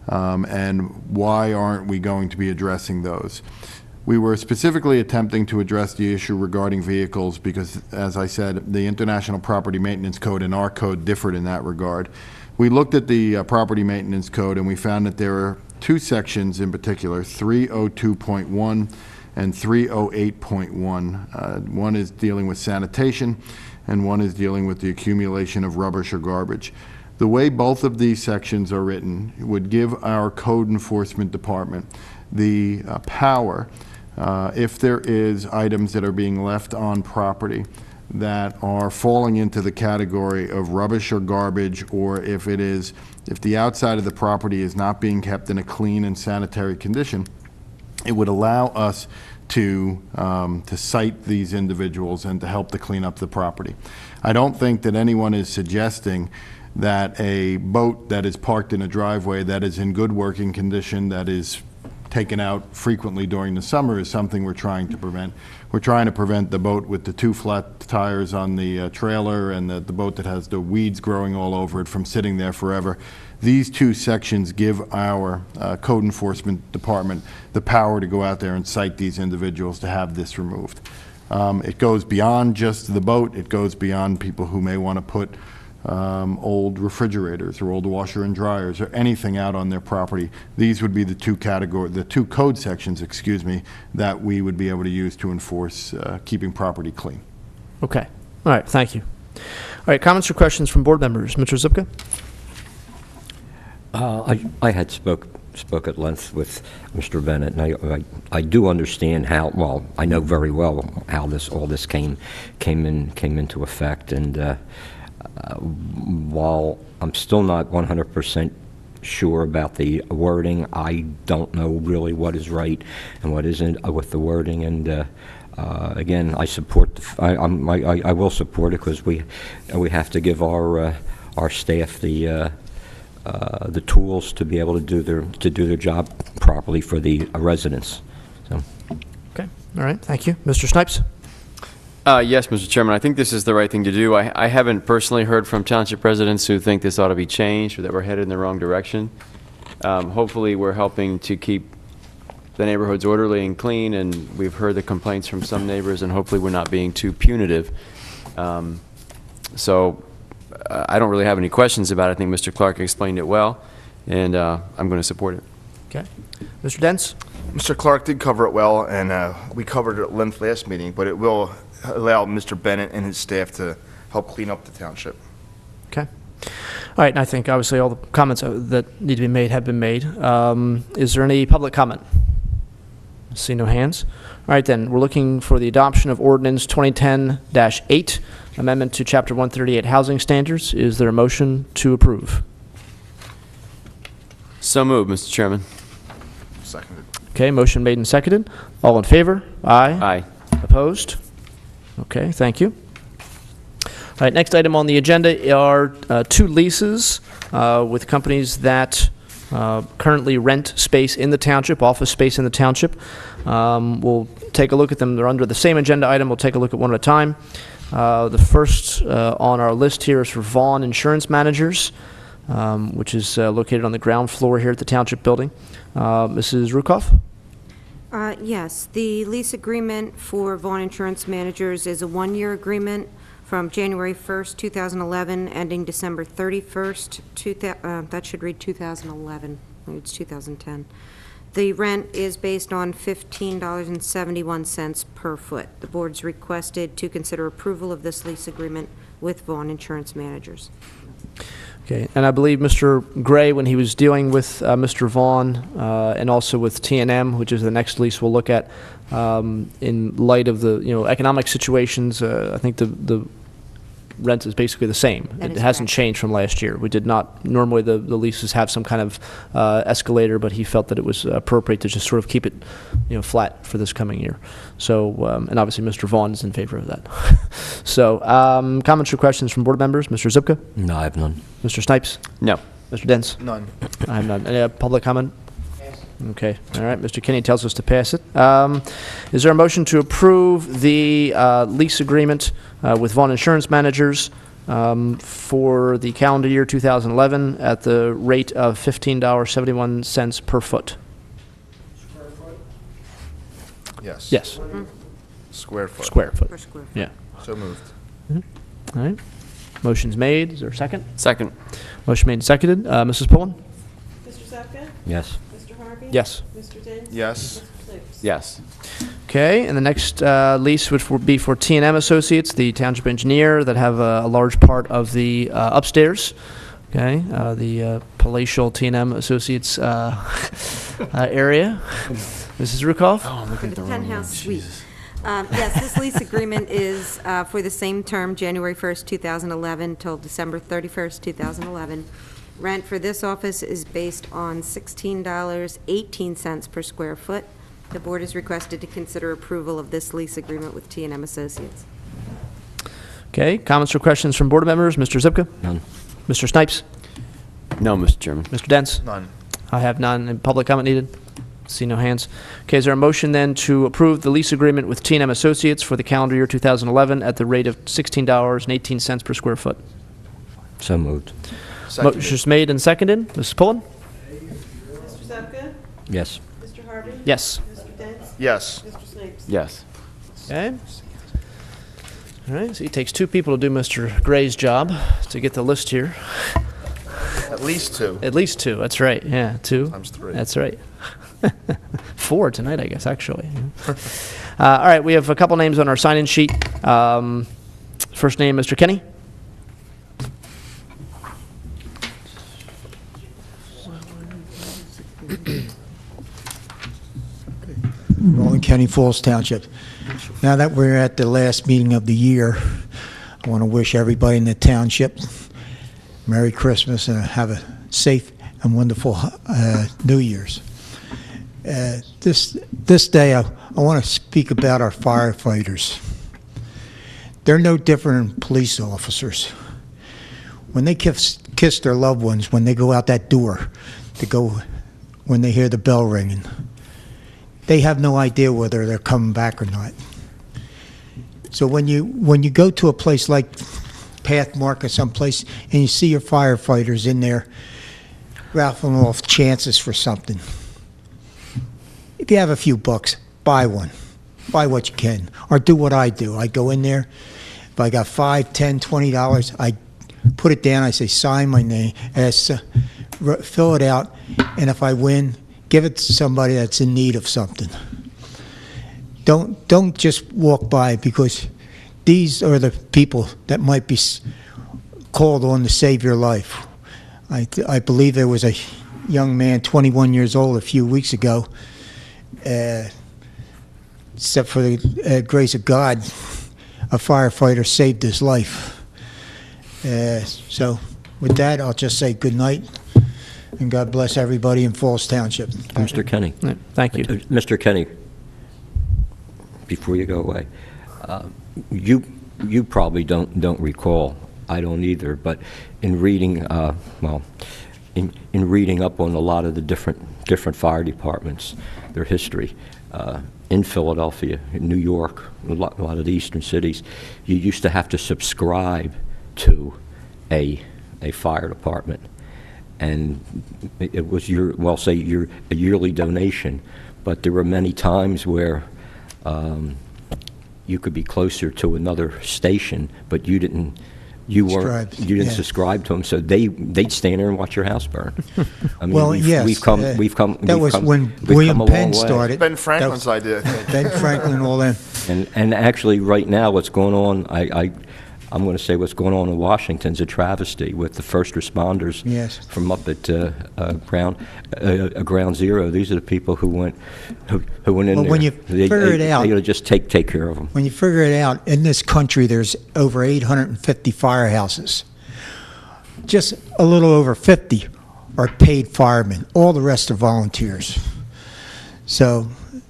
And why aren't we going to be addressing those? We were specifically attempting to address the issue regarding vehicles because, as I said, the International Property Maintenance Code and our code differed in that regard. We looked at the Property Maintenance Code and we found that there are two sections in particular, 302.1 and 308.1. One is dealing with sanitation and one is dealing with the accumulation of rubbish or garbage. The way both of these sections are written would give our code enforcement department the power, if there is items that are being left on property that are falling into the category of rubbish or garbage, or if the outside of the property is not being kept in a clean and sanitary condition, it would allow us to cite these individuals and to help to clean up the property. I don't think that anyone is suggesting that a boat that is parked in a driveway that is in good working condition, that is taken out frequently during the summer, is something we're trying to prevent. We're trying to prevent the boat with the two flat tires on the trailer and the boat that has the weeds growing all over it from sitting there forever. These two sections give our code enforcement department the power to go out there and cite these individuals to have this removed. It goes beyond just the boat. It goes beyond people who may want to put old refrigerators or old washer and dryers or anything out on their property. These would be the two code sections, that we would be able to use to enforce keeping property clean. Okay. All right. Thank you. All right. Comments or questions from board members? Mr. Zupka? I had spoke at length with Mr. Bennett, and I do understand how, well, I know very well how all this came into effect, and while I'm still not 100% sure about the wording, I don't know really what is right and what isn't with the wording, and again, I support. I will support it because we have to give our staff the tools to be able to do their job properly for the residents. So. Okay. All right. Thank you, Mr. Snipes. Yes, Mr. Chairman, I think this is the right thing to do. I haven't personally heard from township residents who think this ought to be changed or that we're headed in the wrong direction. Hopefully we're helping to keep the neighborhoods orderly and clean, and we've heard the complaints from some neighbors, and hopefully we're not being too punitive. So I don't really have any questions about it. I think Mr. Clark explained it well, and I'm going to support it. Okay. Mr. Dents? Mr. Clark did cover it well, and we covered it at length last meeting, but it will allow Mr. Bennett and his staff to help clean up the township. Okay. All right, and I think obviously all the comments that need to be made have been made. Is there any public comment? See no hands. All right, then, we're looking for the adoption of ordinance 2010-8, amendment to Chapter 138 Housing Standards. Is there a motion to approve? So moved, Mr. Chairman. Seconded. Okay, motion made and seconded. All in favor? Aye. Aye. Opposed? Okay, thank you. All right, next item on the agenda are two leases with companies that currently rent space in the township, office space in the township. We'll take a look at them. They're under the same agenda item. We'll take a look at one at a time. The first on our list here is for Vaughn Insurance Managers, which is located on the ground floor here at the Township Building. Mrs. Rukoff? Yes, the lease agreement for Vaughn Insurance Managers is a one-year agreement from January 1st, 2011, ending December 31st, that should read 2011, maybe it's 2010. The rent is based on $15.71 per foot. The board's requested to consider approval of this lease agreement with Vaughn Insurance Managers. Okay, and I believe Mr. Gray, when he was dealing with Mr. Vaughn and also with T&M, which is the next lease we'll look at, in light of the economic situations, I think the rent is basically the same. It hasn't changed from last year. We did not, normally the leases have some kind of escalator, but he felt that it was appropriate to just sort of keep it flat for this coming year. So, and obviously Mr. Vaughn is in favor of that. So, comments or questions from board members? Mr. Zupka? No, I have none. Mr. Snipes? No. Mr. Dents? None. I have none. Any public comment? Okay. All right. Mr. Kinney tells us to pass it. Is there a motion to approve the lease agreement with Vaughn Insurance Managers for the calendar year 2011 at the rate of $15.71 per foot? Yes. Yes. Square foot. Square foot. Per square foot. Yeah. So moved. All right. Motion's made. Is there a second? Second. Motion made and seconded. Mrs. Pullen? Mr. Zepka? Yes. Mr. Harvey? Yes. Mr. Dents? Yes. Mr. Snipes? Yes. Okay, and the next lease would be for T&M Associates, the township engineer that have a large part of the upstairs. Okay, the palatial T&M Associates area. Mrs. Rukoff? Oh, I'm looking at The the wrong one. penthouse suite. Jesus. Yes, this lease agreement is for the same term, January 1st, 2011 till December 31st, 2011. Rent for this office is based on $16.18 per square foot. The board is requested to consider approval of this lease agreement with T&M Associates. Okay, comments or questions from board members? Mr. Zipka? None. Mr. Snipes? No, Mr. Chairman. Mr. Dents? None. I have none. And public comment needed? See no hands. Okay, is there a motion then to approve the lease agreement with T&M Associates for the calendar year 2011 at the rate of $16.18 per square foot? So moved. Seconded. Motion's made and seconded. Mrs. Pullen? Mr. Zepka? Yes. Mr. Harvey? Yes. Mr. Dents? Yes. Mr. Snipes? Yes. Okay. All right, so it takes two people to do Mr. Gray's job to get the list here. At least two. At least two, that's right. Yeah, two. Times three. That's right. Four tonight, I guess, actually. All right, we have a couple names on our sign-in sheet. First name, Mr. Kenny. Rolling County Falls Township. Now that we're at the last meeting of the year, I want to wish everybody in the township Merry Christmas and have a safe and wonderful New Year's. This day, I want to speak about our firefighters. They're no different than police officers. When they kiss their loved ones, when they go out that door, when they hear the bell ringing, they have no idea whether they're coming back or not. So when you go to a place like Pathmark or someplace and you see your firefighters in there raffling off chances for something, if you have a few bucks, buy one. Buy what you can. Or do what I do. I go in there. If I got $5, $10, $20, I put it down. I say, sign my name. Fill it out. And if I win, give it to somebody that's in need of something. Don't just walk by, because these are the people that might be called on to save your life. I believe there was a young man, 21 years old, a few weeks ago. Except for the grace of God, a firefighter saved his life. So with that, I'll just say good night, and God bless everybody in Falls Township. Mr. Kenny. Thank you. Mr. Kenny, before you go away, you probably don't recall, I don't either, but in reading, in reading up on a lot of the different fire departments, their history, in Philadelphia, in New York, a lot of the eastern cities, you used to have to subscribe to a fire department, and it was a yearly donation, but there were many times where you could be closer to another station, but you didn't subscribe to them, so they'd stand there and watch your house burn. I mean, Well, we've yes. come. That was when we've William come a long Penn way. started. Ben Franklin's That idea, I think. Ben Franklin, all them. And actually, right now, what's going on, I'm going to say what's going on in Washington's a travesty with the first responders from up at Ground Zero. These are the people who went in there. When you figure it out, they ought to just take care of them. When you figure it out, in this country, there's over 850 firehouses. Just a little over 50 are paid firemen. All the rest are volunteers. So,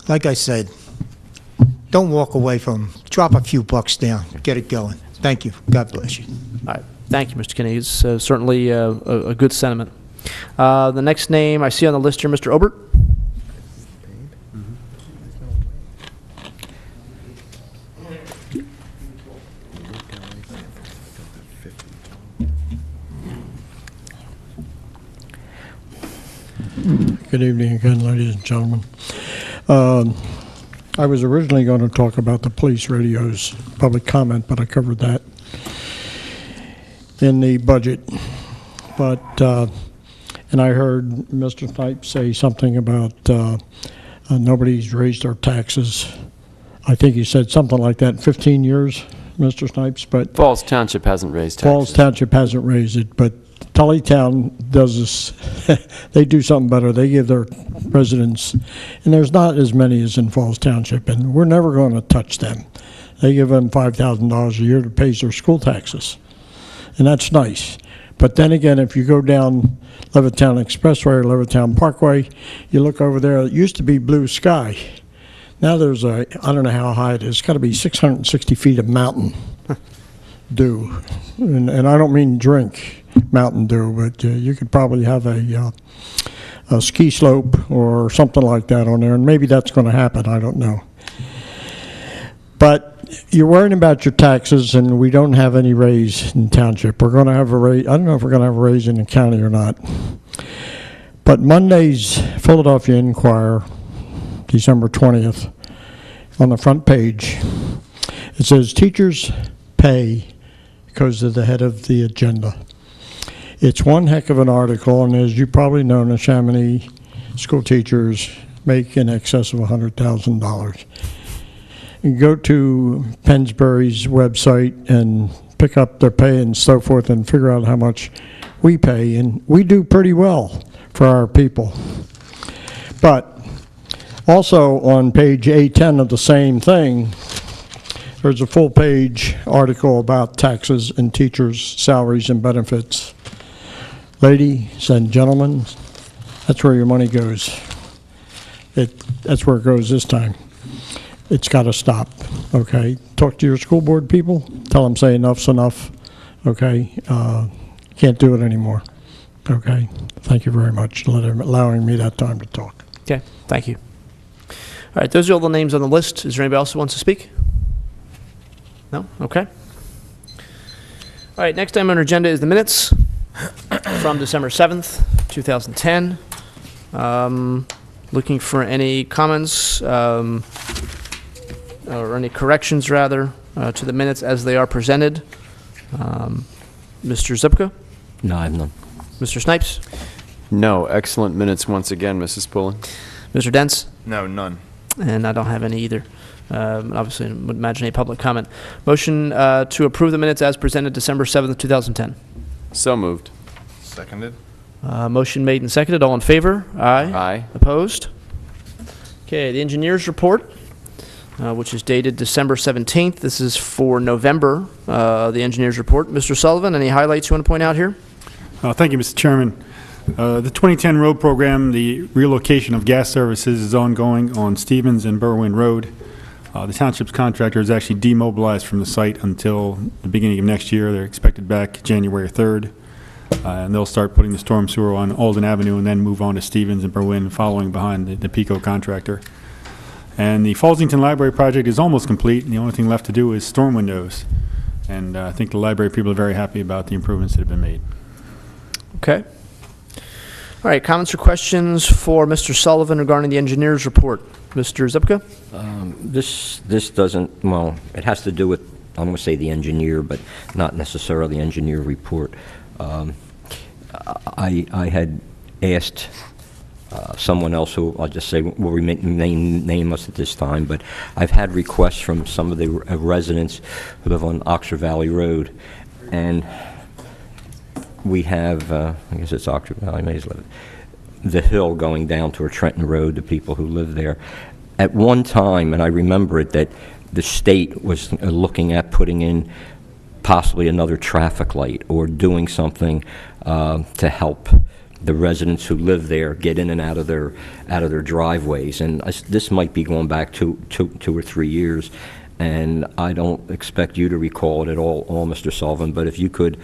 like I said, don't walk away from them. Drop a few bucks down. Get it going. Thank you. God bless you. All right. Thank you, Mr. Kinney. It's certainly a good sentiment. The next name I see on the list here, Mr. Obert. Good evening again, ladies and gentlemen. I was originally going to talk about the police radios, public comment, but I covered that in the budget. But, and I heard Mr. Snipes say something about nobody's raised their taxes. I think he said something like that in 15 years, Mr. Snipes, but... Falls Township hasn't raised taxes. Falls Township hasn't raised it, but Tullytown does this. They do something better. They give their residents, and there's not as many as in Falls Township, and we're never going to touch them. They give them $5,000 a year to pay their school taxes, and that's nice. But then again, if you go down Levittown Expressway or Levittown Parkway, you look over there, it used to be blue sky. Now there's I don't know how high it is, it's got to be 660 feet of mountain dew. And I don't mean drink Mountain Dew, but you could probably have a ski slope or something like that on there, and maybe that's going to happen, I don't know. But you're worrying about your taxes, and we don't have any raise in township. We're going to have a raise, I don't know if we're going to have a raise in the county or not. But Monday's Philadelphia Inquirer, December 20th, on the front page, it says, teachers pay because of the head of the agenda. It's one heck of an article, and as you probably know, the Chamonix school teachers make in excess of $100,000. You go to Pennsbury's website and pick up their pay and so forth and figure out how much we pay, and we do pretty well for our people. But also on page A10 of the same thing, there's a full-page article about taxes and teachers' salaries and benefits. Ladies and gentlemen, that's where your money goes. That's where it goes this time. It's got to stop, okay? Talk to your school board people. Tell them, say enough's enough, okay? Can't do it anymore, okay? Thank you very much for allowing me that time to talk. Okay, thank you. All right, those are all the names on the list. Is there anybody else who wants to speak? No? Okay. All right, next item on our agenda is the minutes from December 7th, 2010. Looking for any comments or any corrections, rather, to the minutes as they are presented. Mr. Zipka? No, I have none. Mr. Snipes? No. Excellent minutes once again, Mrs. Pullen. Mr. Dents? No, none. And I don't have any either. Obviously, I would imagine a public comment. Motion to approve the minutes as presented December 7th, 2010. So moved. Seconded. Motion made and seconded. All in favor? Aye. Aye. Opposed? Okay, the engineer's report, which is dated December 17th. This is for November, the engineer's report. Mr. Sullivan, any highlights you want to point out here? Thank you, Mr. Chairman. The 2010 road program, the relocation of gas services is ongoing on Stevens and Berwyn Road. The township's contractor is actually demobilized from the site until the beginning of next year. They're expected back January 3rd. And they'll start putting the storm sewer on Alden Avenue and then move on to Stevens and Berwyn, following behind the PICO contractor. And the Fallsington Library project is almost complete, and the only thing left to do is storm windows. And I think the library people are very happy about the improvements that have been made. Okay. All right, comments or questions for Mr. Sullivan regarding the engineer's report? Mr. Zupka? This doesn't, well, it has to do with, I'm going to say the engineer, but not necessarily the engineer report. I had asked someone else who I'll just say will remain nameless at this time, but I've had requests from some of the residents who live on Oxford Valley Road, and we have, I guess it's Oxford Valley, the hill going down toward Trenton Road, the people who live there. At one time, and I remember it, that the state was looking at putting in possibly another traffic light or doing something to help the residents who live there get in and out of their driveways. And this might be going back two or 3 years, and I don't expect you to recall it at all, Mr. Sullivan, but if you could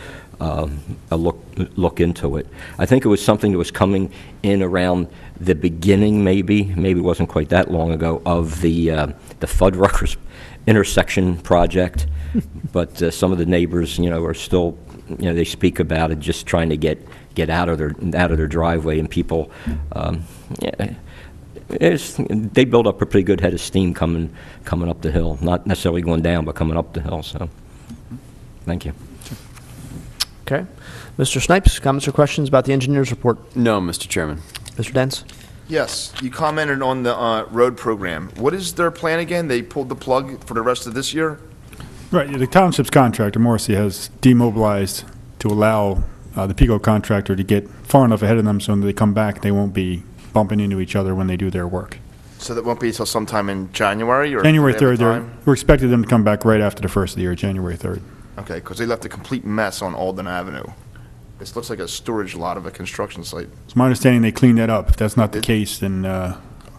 look into it. I think it was something that was coming in around the beginning, maybe it wasn't quite that long ago, of the Fuddruckers intersection project. But some of the neighbors, are still, they speak about it, just trying to get out of their driveway, and people, they build up a pretty good head of steam coming up the hill, not necessarily going down, but coming up the hill. So, thank you. Okay. Mr. Snipes, comments or questions about the engineer's report? No, Mr. Chairman. Mr. Dents? Yes, you commented on the road program. What is their plan again? They pulled the plug for the rest of this year? Right. The township's contractor, Morrissey, has demobilized to allow the PICO contractor to get far enough ahead of them so when they come back, they won't be bumping into each other when they do their work. So that won't be until sometime in January? Or January do they have a 3rd. time? We're expecting them to come back right after the first of the year, January 3rd. Okay, because they left a complete mess on Alden Avenue. This looks like a storage lot of a construction site. It's my understanding they cleaned that up. If that's not the case, then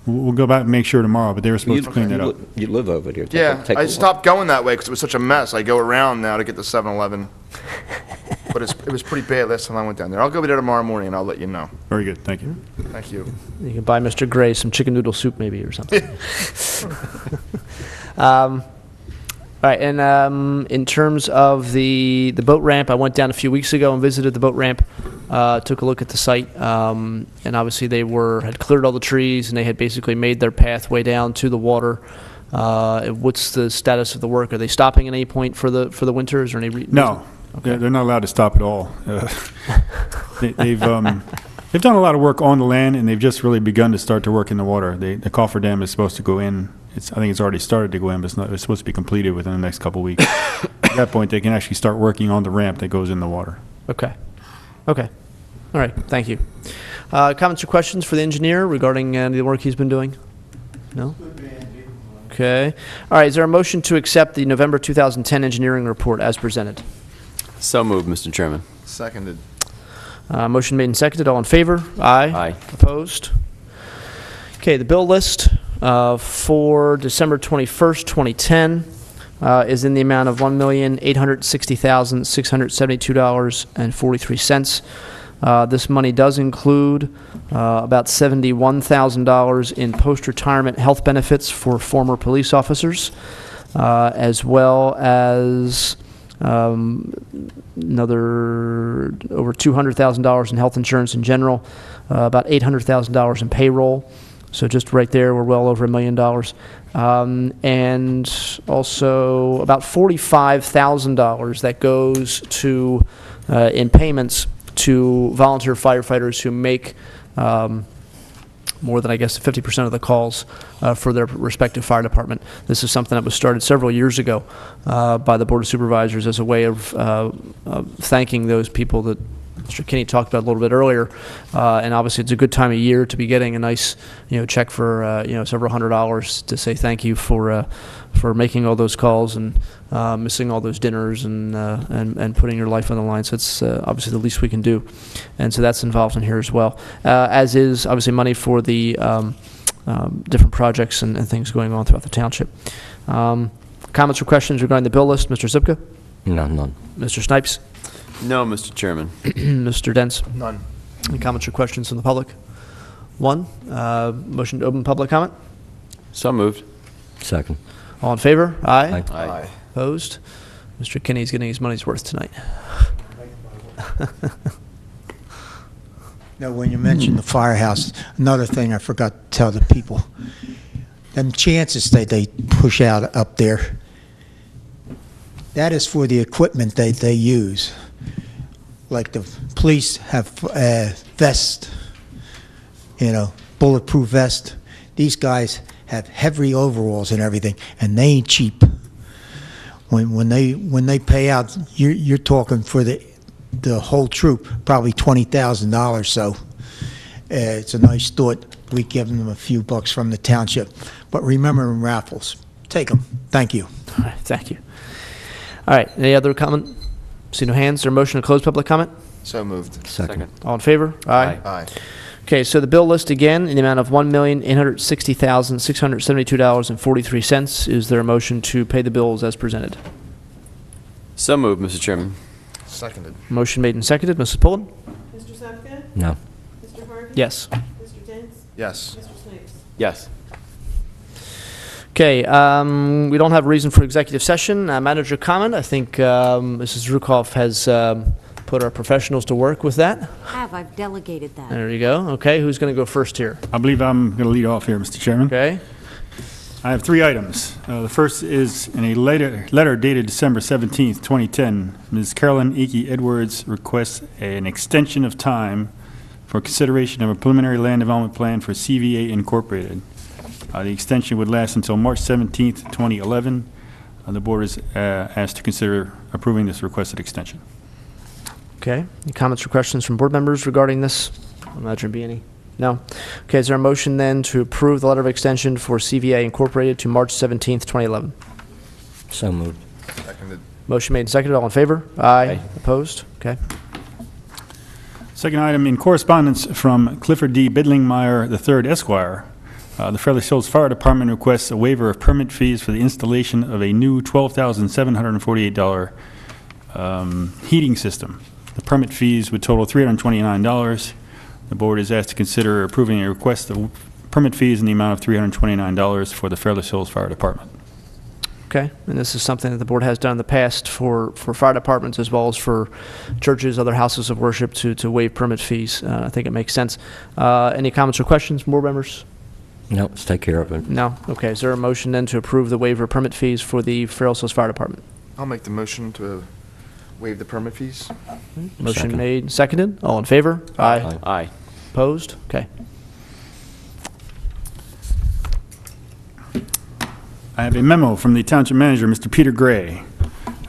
we'll go back and make sure tomorrow, but they were supposed to clean that up. You live over there. Yeah, I stopped going that way because it was such a mess. I go around now to get to 7-Eleven. But it was pretty bad last time I went down there. I'll go over there tomorrow morning and I'll let you know. Very good. Thank you. Thank you. You can buy Mr. Gray some chicken noodle soup maybe or something. All right, and in terms of the boat ramp, I went down a few weeks ago and visited the boat ramp, took a look at the site, and obviously they had cleared all the trees and they had basically made their pathway down to the water. What's the status of the work? Are they stopping at any point for the winter? Is there any No, okay. They're not allowed to stop at all. They've done a lot of work on the land, and they've just really begun to start to work in the water. The coffer dam is supposed to go in. I think it's already started to go in, but it's supposed to be completed within the next couple of weeks. At that point, they can actually start working on the ramp that goes in the water. Okay. All right. Thank you. Comments or questions for the engineer regarding the work he's been doing? No? Okay. All right. Is there a motion to accept the November 2010 engineering report as presented? So moved, Mr. Chairman. Seconded. Motion made and seconded. All in favor? Aye. Aye. Opposed? Okay. The bill list for December 21st, 2010 is in the amount of $1,860,672.43. This money does include about $71,000 in post-retirement health benefits for former police officers, as well as another over $200,000 in health insurance in general, about $800,000 in payroll. So just right there, we're well over $1 million. And also about $45,000 that goes to in payments to volunteer firefighters who make more than, I guess, 50% of the calls for their respective fire department. This is something that was started several years ago by the Board of Supervisors as a way of thanking those people that Mr. Kinney talked about a little bit earlier. And obviously, it's a good time of year to be getting a nice, check for, several $100s to say thank you for making all those calls and missing all those dinners and putting your life on the line. So it's obviously the least we can do. And so that's involved in here as well, as is obviously money for the different projects and things going on throughout the township. Comments or questions regarding the bill list? Mr. Zipka? None. Mr. Snipes? No, Mr. Chairman. Mr. Dents? None. Any comments or questions from the public? One. Motion to open public comment? So moved. Second. All in favor? Aye. Aye. Opposed? Mr. Kinney's getting his money's worth tonight. Now, when you mentioned the firehouse, another thing I forgot to tell the people, them chances that they push out up there, that is for the equipment they use. Like the police have vests, bulletproof vest. These guys have heavy overalls and everything, and they ain't cheap. When they pay out, you're talking for the whole troop, probably $20,000. So it's a nice thought. We give them a few bucks from the township, but remember in raffles, take them. Thank you. All right, thank you. All right, any other comment? See no hands. Is there a motion to close public comment? So moved. Second. All in favor? Aye. Aye. Okay, so the bill list again in the amount of $1,860,672.43. Is there a motion to pay the bills as presented? So moved, Mr. Chairman. Seconded. Motion made and seconded. Mrs. Pullen? Mr. Zepka? No. Mr. Harvey? Yes. Mr. Dents? Yes. Mr. Snipes? Yes. Okay, we don't have a reason for executive session. Manager comment. I think Mrs. Rukoff has put our professionals to work with that. I've delegated that. There you go. Okay, who's going to go first here? I believe I'm going to lead off here, Mr. Chairman. Okay. I have 3 items. The first is in a letter dated December 17th, 2010. Ms. Carolyn Eke Edwards requests an extension of time for consideration of a preliminary land development plan for CVA Incorporated. The extension would last until March 17th, 2011. The board is asked to consider approving this requested extension. Okay. Any comments or questions from board members regarding this? I don't imagine there'd be any. No? Okay, is there a motion then to approve the letter of extension for CVA Incorporated to March 17th, 2011? So moved. Seconded. Motion made and seconded. All in favor? Aye. Opposed? Okay. Second item, in correspondence from Clifford D. Bidlingmeyer III, Esquire, the Fairless Hills Fire Department requests a waiver of permit fees for the installation of a new $12,748 heating system. The permit fees would total $329. The board is asked to consider approving a request of permit fees in the amount of $329 for the Fairless Hills Fire Department. Okay, and this is something that the board has done in the past for fire departments as well as for churches, other houses of worship to waive permit fees. I think it makes sense. Any comments or questions from board members? No, let's take care of it. No? Okay, is there a motion then to approve the waiver of permit fees for the Fairless Hills Fire Department? I'll make the motion to waive the permit fees. Motion Second. made, seconded. All in favor? Aye. Aye. Opposed? Okay. I have a memo from the Township Manager, Mr. Peter Gray.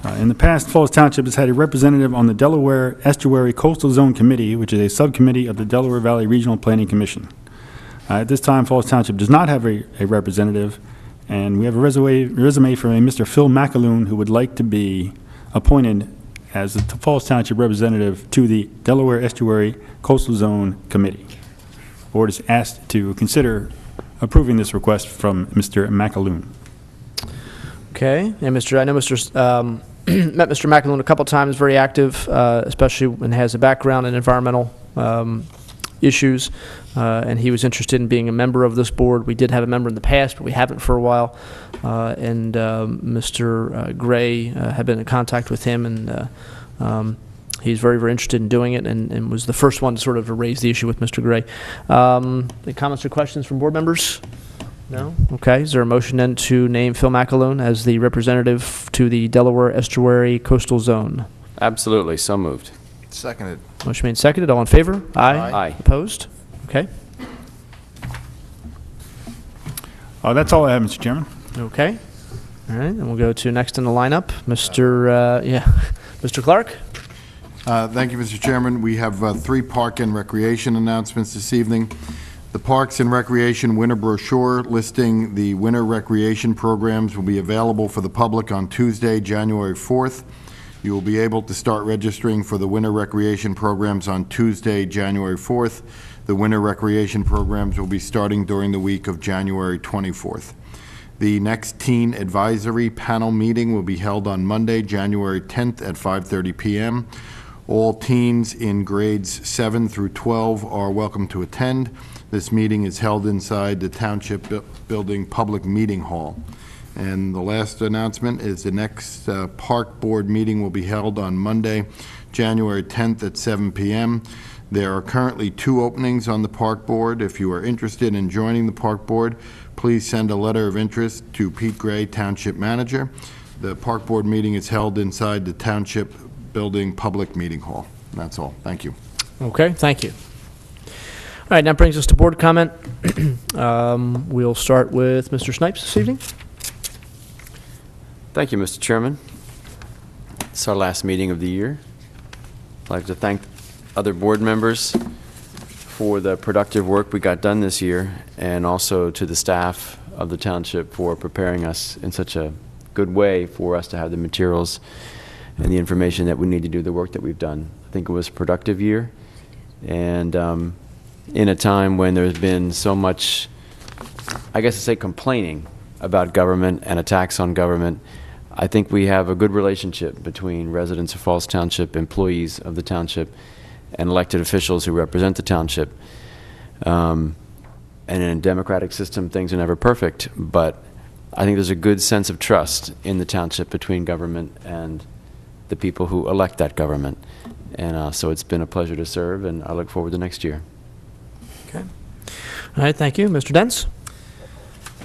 In the past, Falls Township has had a representative on the Delaware Estuary Coastal Zone Committee, which is a subcommittee of the Delaware Valley Regional Planning Commission. At this time, Falls Township does not have a representative, and we have a resume from a Mr. Phil McAloon, who would like to be appointed as the Falls Township representative to the Delaware Estuary Coastal Zone Committee. The board is asked to consider approving this request from Mr. McAloon. Okay, and I know Mr. Met Mr. McAloon a couple times, very active, especially when he has a background in environmental issues, and he was interested in being a member of this board. We did have a member in the past, but we haven't for a while, and Mr. Gray had been in contact with him, and he's very, very interested in doing it, and was the first one to sort of raise the issue with Mr. Gray. Any comments or questions from board members? No? Okay. Is there a motion then to name Phil McAloon as the representative to the Delaware Estuary Coastal Zone? Absolutely. So moved. Seconded. Motion made and seconded. All in favor? Aye. Opposed? Okay. That's all I have, Mr. Chairman. Okay. All right, and we'll go to next in the lineup, Mr. Clark. Thank you, Mr. Chairman. We have 3 park and recreation announcements this evening. The Parks and Recreation Winter Brochure listing the winter recreation programs will be available for the public on Tuesday, January 4th. You will be able to start registering for the winter recreation programs on Tuesday, January 4th. The winter recreation programs will be starting during the week of January 24th. The next Teen Advisory Panel meeting will be held on Monday, January 10th at 5:30 p.m. All teens in grades 7 through 12 are welcome to attend. This meeting is held inside the Township Building Public Meeting Hall. And the last announcement is the next Park Board meeting will be held on Monday, January 10th at 7 p.m. There are currently 2 openings on the Park Board. If you are interested in joining the Park Board, please send a letter of interest to Pete Gray, Township Manager. The Park Board meeting is held inside the Township Building Public Meeting Hall. That's all. Thank you. Okay, thank you. All right, that brings us to board comment. We'll start with Mr. Snipes this evening. Thank you, Mr. Chairman. It's our last meeting of the year. I'd like to thank other board members for the productive work we got done this year, and also to the staff of the township for preparing us in such a good way for us to have the materials and the information that we need to do the work that we've done. I think it was a productive year, and in a time when there's been so much, I guess to say, complaining about government and attacks on government, I think we have a good relationship between residents of Falls Township, employees of the township, and elected officials who represent the township. And in a democratic system, things are never perfect, but I think there's a good sense of trust in the township between government and the people who elect that government. And so it's been a pleasure to serve, and I look forward to next year. Okay. All right, thank you. Mr. Dents?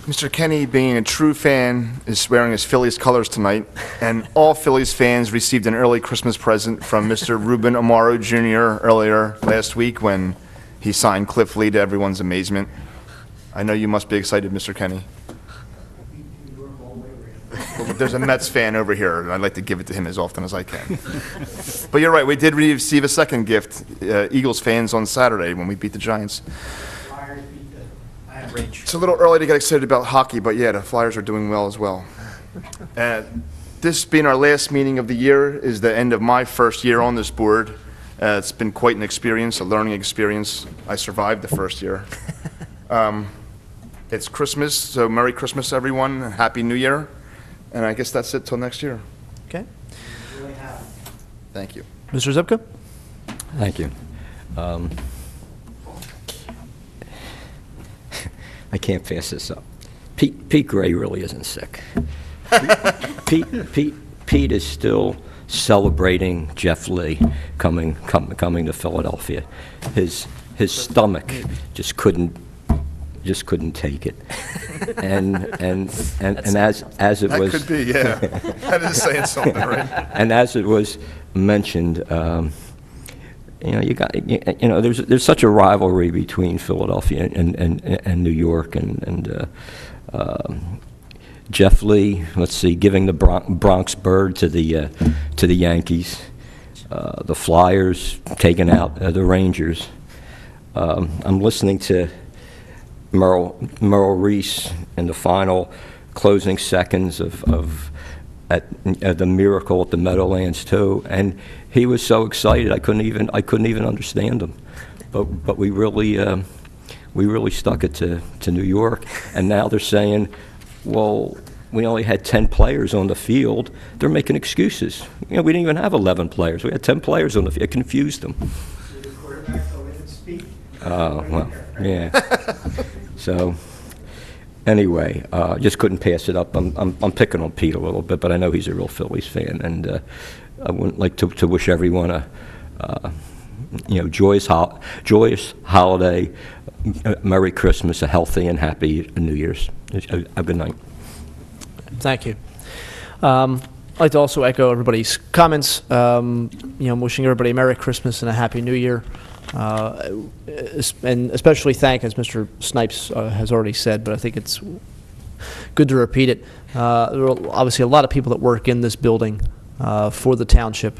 Mr. Kenny, being a true fan, is wearing his Phillies colors tonight, and all Phillies fans received an early Christmas present from Mr. Ruben Amaro Jr. earlier last week when he signed Cliff Lee to everyone's amazement. I know you must be excited, Mr. Kenny. Well, there's a Mets fan over here, and I'd like to give it to him as often as I can. But you're right, we did receive a second gift, Eagles fans, on Saturday when we beat the Giants. It's a little early to get excited about hockey, but yeah, the Flyers are doing well as well. This being our last meeting of the year is the end of my first year on this board. It's been quite an experience, a learning experience. I survived the first year. It's Christmas, so Merry Christmas, everyone. Happy New Year. And I guess that's it till next year. Okay. Thank you. Mr. Zipka? Thank you. I can't pass this up. Pete Gray really isn't sick. Pete is still celebrating Jeff Lee coming to Philadelphia. His stomach just couldn't take it, and as it was. That could be, yeah. That is saying something, right? And as it was mentioned, there's such a rivalry between Philadelphia and New York, and Jeff Lee, let's see, giving the Bronx Bird to the Yankees, the Flyers taking out the Rangers. I'm listening to Merrill Reese in the final closing seconds of the Miracle at the Meadowlands too, and he was so excited I couldn't even understand him. But we really stuck it to New York, and now they're saying, well, we only had 10 players on the field. They're making excuses. We didn't even have 11 players. We had 10 players on the field. It confused them. Well, yeah. So, anyway, just couldn't pass it up. I'm picking on Pete a little bit, but I know he's a real Phillies fan, and I would like to wish everyone a joyous holiday, Merry Christmas, a healthy and happy New Year's. A good night. Thank you. I'd like to also echo everybody's comments. I'm wishing everybody a Merry Christmas and a Happy New Year. And especially thank, as Mr. Snipes has already said, but I think it's good to repeat it. There are obviously a lot of people that work in this building for the township,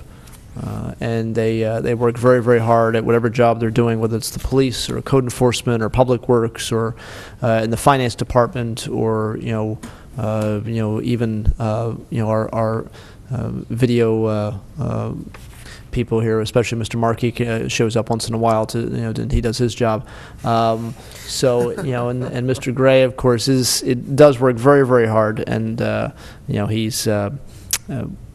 and they work very, very hard at whatever job they're doing, whether it's the police or code enforcement or public works or in the finance department or even our video people here, especially Mr. Markey shows up once in a while to he does his job. And Mr. Gray, of course, does work very, very hard, and he's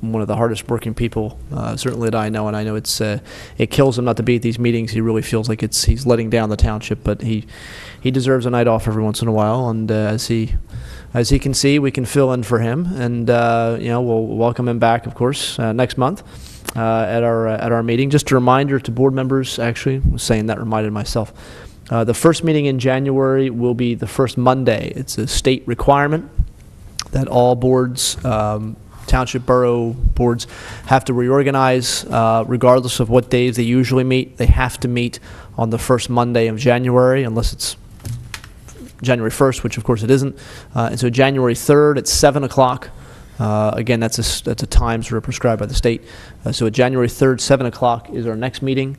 one of the hardest working people certainly that I know, and I know it kills him not to be at these meetings. He really feels like he's letting down the township, but he deserves a night off every once in a while, and as he can see, we can fill in for him, and we'll welcome him back, of course, next month at our meeting. Just a reminder to board members, actually, I was saying that, reminded myself. The first meeting in January will be the first Monday. It's a state requirement that all boards, township borough boards, have to reorganize regardless of what days they usually meet. They have to meet on the first Monday of January, unless it's January 1st, which of course it isn't. And so January 3rd at 7 o'clock. Again, that's a time sort of prescribed by the state. So at January 3rd, 7 o'clock is our next meeting,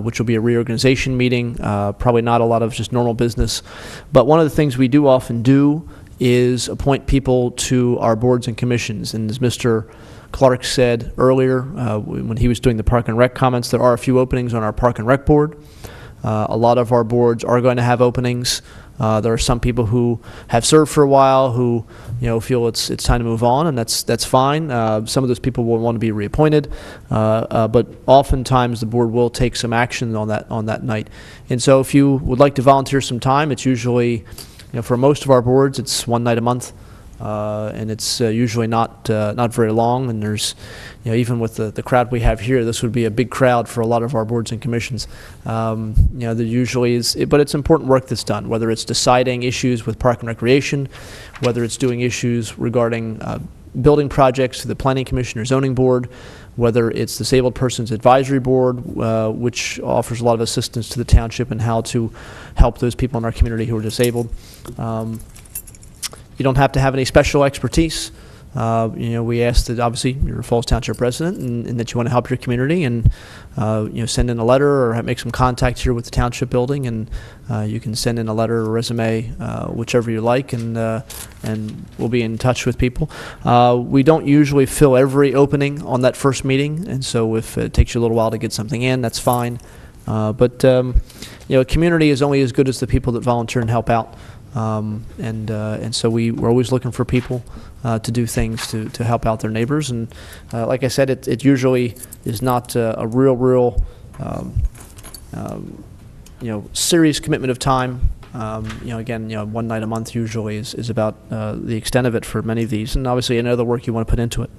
which will be a reorganization meeting. Probably not a lot of just normal business. But one of the things we do often do is appoint people to our boards and commissions. And as Mr. Clark said earlier, when he was doing the Park and Rec comments, there are a few openings on our Park and Rec board. A lot of our boards are going to have openings. There are some people who have served for a while who feel it's time to move on, and that's fine. Some of those people will want to be reappointed, but oftentimes the board will take some action on that night. And so if you would like to volunteer some time, it's usually, for most of our boards, it's one night a month. And it's usually not very long, and there's, even with the crowd we have here, this would be a big crowd for a lot of our boards and commissions. There usually is, but it's important work that's done, whether it's deciding issues with Park and Recreation, whether it's doing issues regarding building projects to the Planning Commission or Zoning Board, whether it's Disabled Persons Advisory Board, which offers a lot of assistance to the township and how to help those people in our community who are disabled. You don't have to have any special expertise. We ask that obviously you're a Falls Township resident and that you want to help your community, and send in a letter or make some contact here with the township building, and you can send in a letter or resume, whichever you like, and we'll be in touch with people. We don't usually fill every opening on that first meeting, and so if it takes you a little while to get something in, that's fine. But a community is only as good as the people that volunteer and help out. And so we're always looking for people to do things to help out their neighbors. And like I said, it usually is not a real serious commitment of time. Again, one night a month usually is about the extent of it for many of these, and obviously any other work you want to put into it.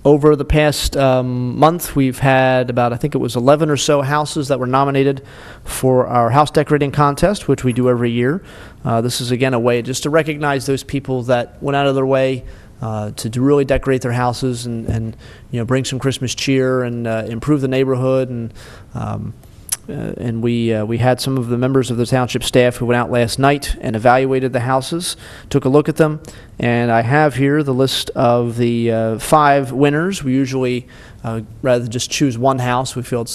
Over the past month, we've had about, I think it was 11 or so houses that were nominated for our house decorating contest, which we do every year. This is, again, a way just to recognize those people that went out of their way to really decorate their houses and bring some Christmas cheer and improve the neighborhood. And we had some of the members of the township staff who went out last night and evaluated the houses, took a look at them, and I have here the list of the 5 winners. We usually, rather than just choose one house, we feel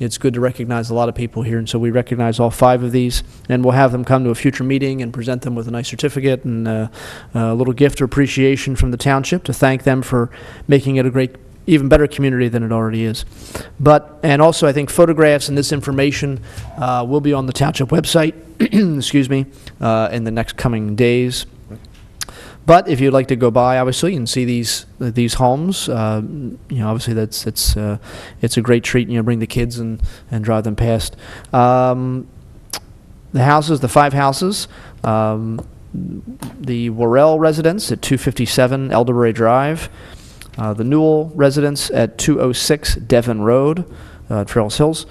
it's good to recognize a lot of people here, and so we recognize all 5 of these, and we'll have them come to a future meeting and present them with a nice certificate and a little gift of appreciation from the township to thank them for making it a great, even better community than it already is. And also I think photographs and this information will be on the township website, excuse me, in the next coming days. But if you'd like to go by, obviously, and see these homes, obviously it's a great treat. Bring the kids and drive them past. The houses, the 5 houses, the Worrell residence at 257 Elderberry Drive, the Newell residence at 206 Devon Road, Trails Hills,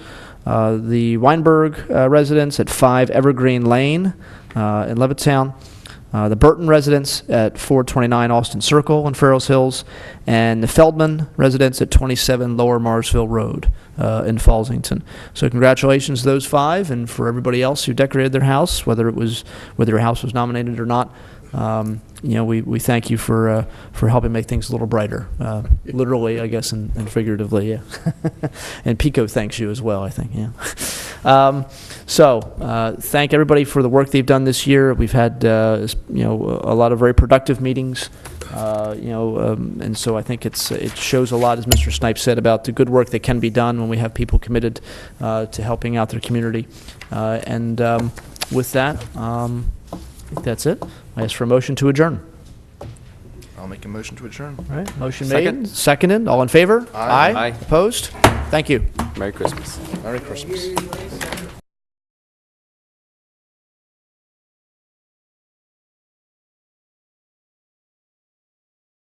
the Weinberg residence at 5 Evergreen Lane in Levittown, the Burton residence at 429 Austin Circle in Farrells Hills, and the Feldman residence at 27 Lower Marsville Road in Fallsington. So congratulations to those 5, and for everybody else who decorated their house, whether your house was nominated or not. We thank you for helping make things a little brighter, literally, I guess, and figuratively, yeah. And Pico thanks you as well, I think, yeah. Thank everybody for the work they've done this year. We've had, a lot of very productive meetings, and so I think it shows a lot, as Mr. Snipes said, about the good work that can be done when we have people committed to helping out their community. With that, I think that's it. I ask for a motion to adjourn. I'll make a motion to adjourn. All right, motion Second. made, seconded, all in favor? Aye. Aye. Opposed? Thank you. Merry Christmas. Merry Christmas.